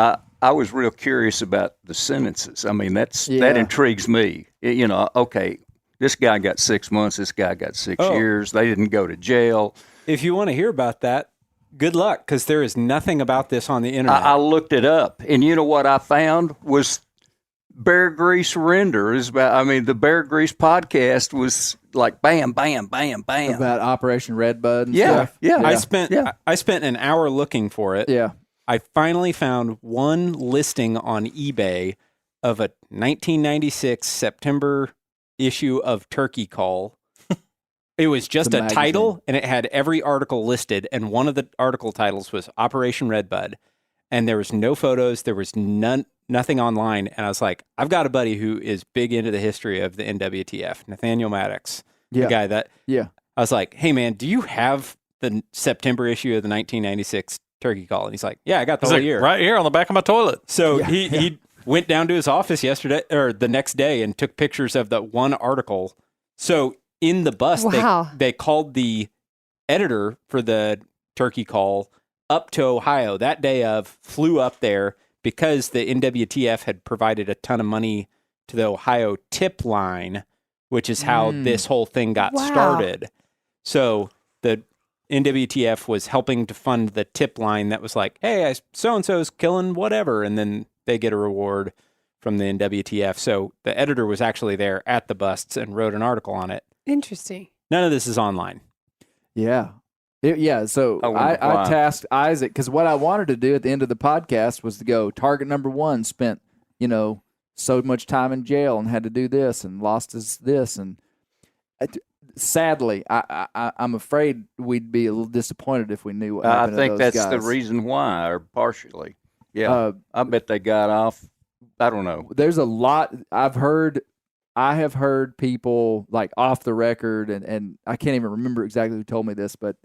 I was real curious about the sentences. I mean, that Yeah. intrigues me. Okay, this guy got 6 months. This guy got 6 years. They didn't go to jail. If you want to hear about that, good luck, because there is nothing about this on the internet. I looked it up, and you know what I found was Bear Grease Render. The Bear Grease podcast was like bam, bam, bam, bam. About Operation Redbud and Yeah, stuff. yeah. I spent an hour looking for it. Yeah. I finally found one listing on eBay of a 1996 September issue of Turkey Call. It was just The a magazine. title, and it had every article listed, and one of the article titles was Operation Redbud, and there was no photos, there was nothing online, and I was like, I've got a buddy who is big into the history of the NWTF, Nathaniel Maddox, Yeah. the guy that Yeah. I was like, hey man, do you have the September issue of the 1996 Turkey Call? And he's like, yeah, I got the It's whole like year. right here on the back of my toilet. So he went down to his office yesterday or the next day and took pictures of the one article. So in the bus, Wow. they called the editor for the Turkey Call up to Ohio that day flew up there because the NWTF had provided a ton of money to the Ohio tip line, which is how this whole thing got Wow. started. So the NWTF was helping to fund the tip line that was like, hey, so-and-so's killing whatever. And then they get a reward from the NWTF. So the editor was actually there at the busts and wrote an article on it. Interesting. None of this is online. Yeah. So I wonder I why. tasked Isaac because what I wanted to do at the end of the podcast was to go, target number one spent, so much time in jail and had to do this and lost his this. And sadly, I'm afraid we'd be a little disappointed if we knew what I happened think to those that's the guys. reason why, or partially. Yeah, I bet they got off. I don't know. There's a lot I have heard people like off the record, and I can't even remember exactly who told me this, but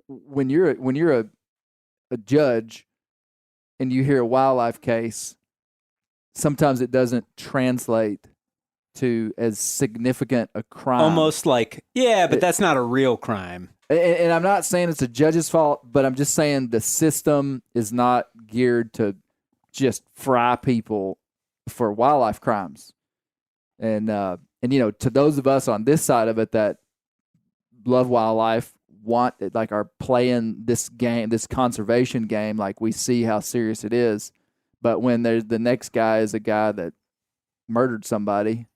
when you're a judge and you hear a wildlife case, sometimes it doesn't translate to as significant a crime. Almost like, yeah, but that's not a real crime. And I'm not saying it's a judge's fault, but I'm just saying the system is not geared to just fry people for wildlife crimes. And to those of us on this side of it that love wildlife, want it, like are playing this game, this conservation game, like we see how serious it is. But when there's the next guy is a guy that murdered somebody,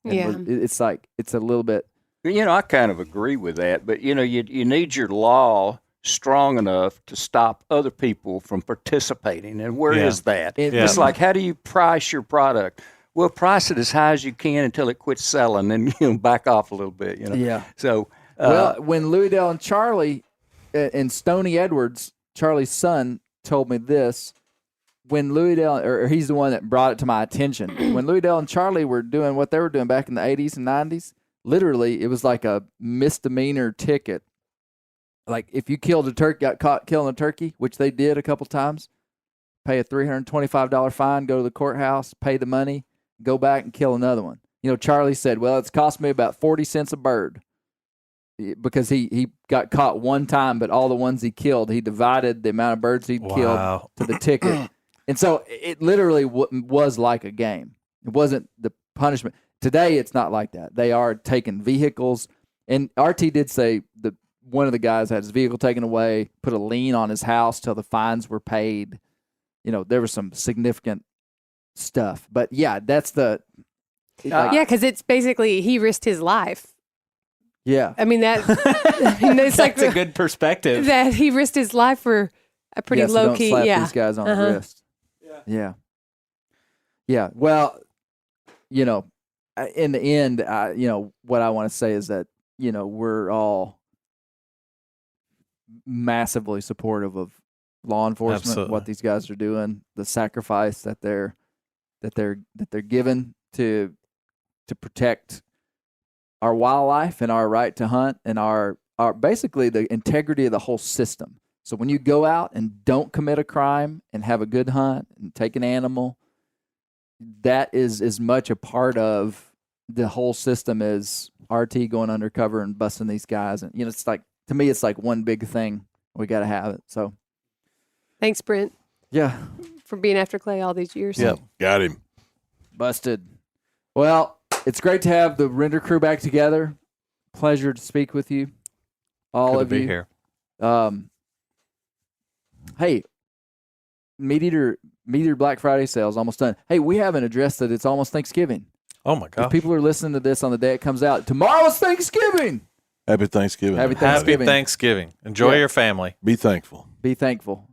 and Yeah. it's like it's a little bit. I kind of agree with that, but you need your law strong enough to stop other people from participating. And where is that? It's like, how do you price your product? Well, price it as high as you can until it quits selling, and back off a little bit. Yeah. So, Well, when Louisdale and Charlie and Stoney Edwards, Charlie's son, told me this, when Louisdale, or he's the one that brought it to my attention, when Louisdale and Charlie were doing what they were doing back in the 80s and 90s, literally it was like a misdemeanor ticket. Like if you killed a turkey, got caught killing a turkey, which they did a couple times, pay a $325 fine, go to the courthouse, pay the money, go back and kill another one. Charlie said, well, it's cost me about 40 cents a bird. Because he got caught one time, but all the ones he killed, he divided the amount of birds he'd killed to the ticket. And so it literally was like a game. It wasn't the punishment. Today, it's not like that. They are taking vehicles. And RT did say that one of the guys had his vehicle taken away, put a lien on his house till the fines were paid. There was some significant stuff. But yeah, that's the... Yeah, because it's basically he risked his life. Yeah. I mean, it's like That's a good perspective. that he risked his life for a pretty so low don't key. slap Yeah. these guys on the wrist. Yeah. Well, in the end, what I want to say is that we're all massively supportive of law enforcement, Absolutely. what these guys are doing, the sacrifice that they're given to protect our wildlife and our right to hunt and our basically the integrity of the whole system. So when you go out and don't commit a crime and have a good hunt and take an animal, that is as much a part of the whole system as RT going undercover and busting these guys. And it's like, to me, it's like one big thing. We got to have it. So Thanks, Brent. yeah, for being after Clay all these years. Yep. Got him. Busted. Well, it's great to have the render crew back together. Pleasure to speak with you, all Good of to be you. here. Hey, Meat Eater Black Friday sales almost done. Hey, we haven't addressed that it's almost Thanksgiving. Oh my If gosh. people are listening to this on the day it comes out, tomorrow's Thanksgiving. Happy Thanksgiving. Happy everybody. Thanksgiving. Happy Thanksgiving. Enjoy Yeah. your family. Be thankful. Be thankful.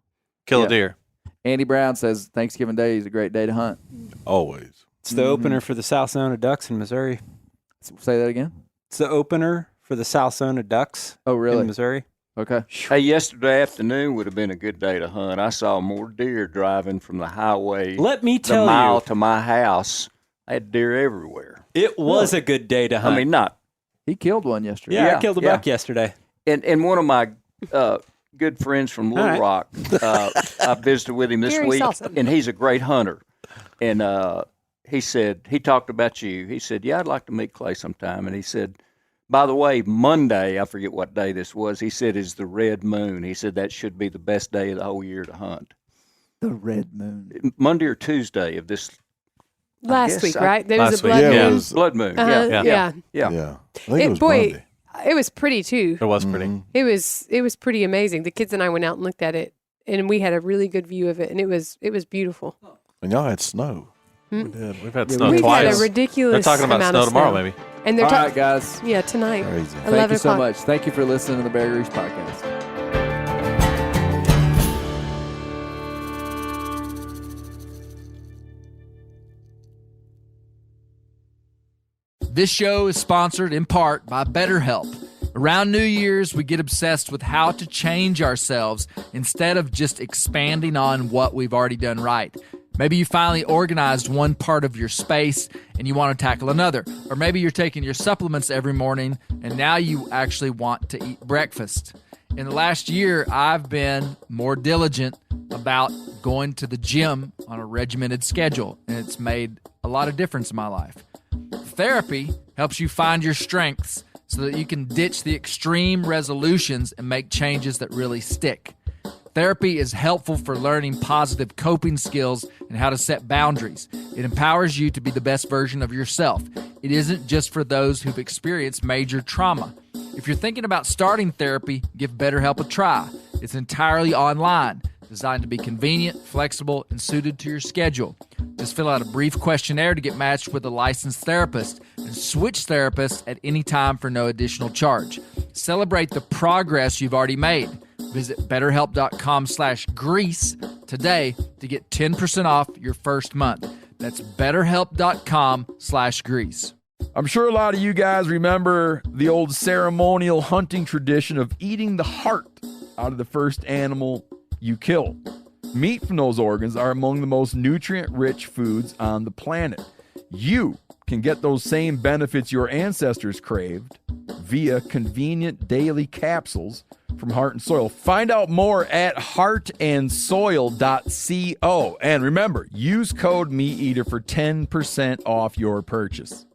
Kill Yeah. a deer. Andy Brown says Thanksgiving Day is a great day to hunt. Always. It's the opener for the South Zone of Ducks in Missouri. Say that again. It's the opener for the South Zone of Ducks Oh, really? in Missouri. Okay. Hey, yesterday afternoon would have been a good day to hunt. I saw more deer driving from the highway Let me the tell mile you, to my house. I had deer everywhere. it was a good day to hunt. I mean, not. He killed one yesterday. yeah, yeah, I killed a yeah. buck yesterday. And one of my good friends from Little right. Rock, I visited with him this Gary week, Salsa. and he's a great hunter. And he said, he talked about you. He said, yeah, I'd like to meet Clay sometime. And he said, by the way, Monday, I forget what day this was, he said, is the red moon. He said that should be the best day of the whole year to hunt. The red moon. Monday or Tuesday of this Last guess week, I- right? There was Last a week. blood Yeah, it moon. was. blood moon. Uh-huh, Yeah, yeah. yeah. Yeah. I think it was boy, Monday. it was pretty too. It was pretty. Mhm. It was pretty amazing. The kids and I went out and looked at it, and we had a really good view of it, and it was beautiful. And y'all had snow. We did. We've had Yeah, snow We've twice. had a ridiculous They're talking about amount snow of tomorrow, maybe. And they're All right, talking, guys. yeah, tonight. Crazy. Thank 11 you so o'clock. much. Thank you for listening to the Bear Grease Podcast. This show is sponsored in part by BetterHelp. Around New Year's, we get obsessed with how to change ourselves instead of just expanding on what we've already done right. Maybe you finally organized one part of your space and you want to tackle another. Or maybe you're taking your supplements every morning and now you actually want to eat breakfast. In the last year, I've been more diligent about going to the gym on a regimented schedule, and it's made a lot of difference in my life. Therapy helps you find your strengths so that you can ditch the extreme resolutions and make changes that really stick. Therapy is helpful for learning positive coping skills and how to set boundaries. It empowers you to be the best version of yourself. It isn't just for those who've experienced major trauma. If you're thinking about starting therapy, give BetterHelp a try. It's entirely online, designed to be convenient, flexible, and suited to your schedule. Just fill out a brief questionnaire to get matched with a licensed therapist and switch therapists at any time for no additional charge. Celebrate the progress you've already made. Visit BetterHelp.com/grease today to get 10% off your first month. That's BetterHelp.com/grease. I'm sure a lot of you guys remember the old ceremonial hunting tradition of eating the heart out of the first animal you kill. Meat from those organs are among the most nutrient-rich foods on the planet. You can get those same benefits your ancestors craved via convenient daily capsules from Heart and Soil. Find out more at heartandsoil.co. And remember, use code MeatEater for 10% off your purchase.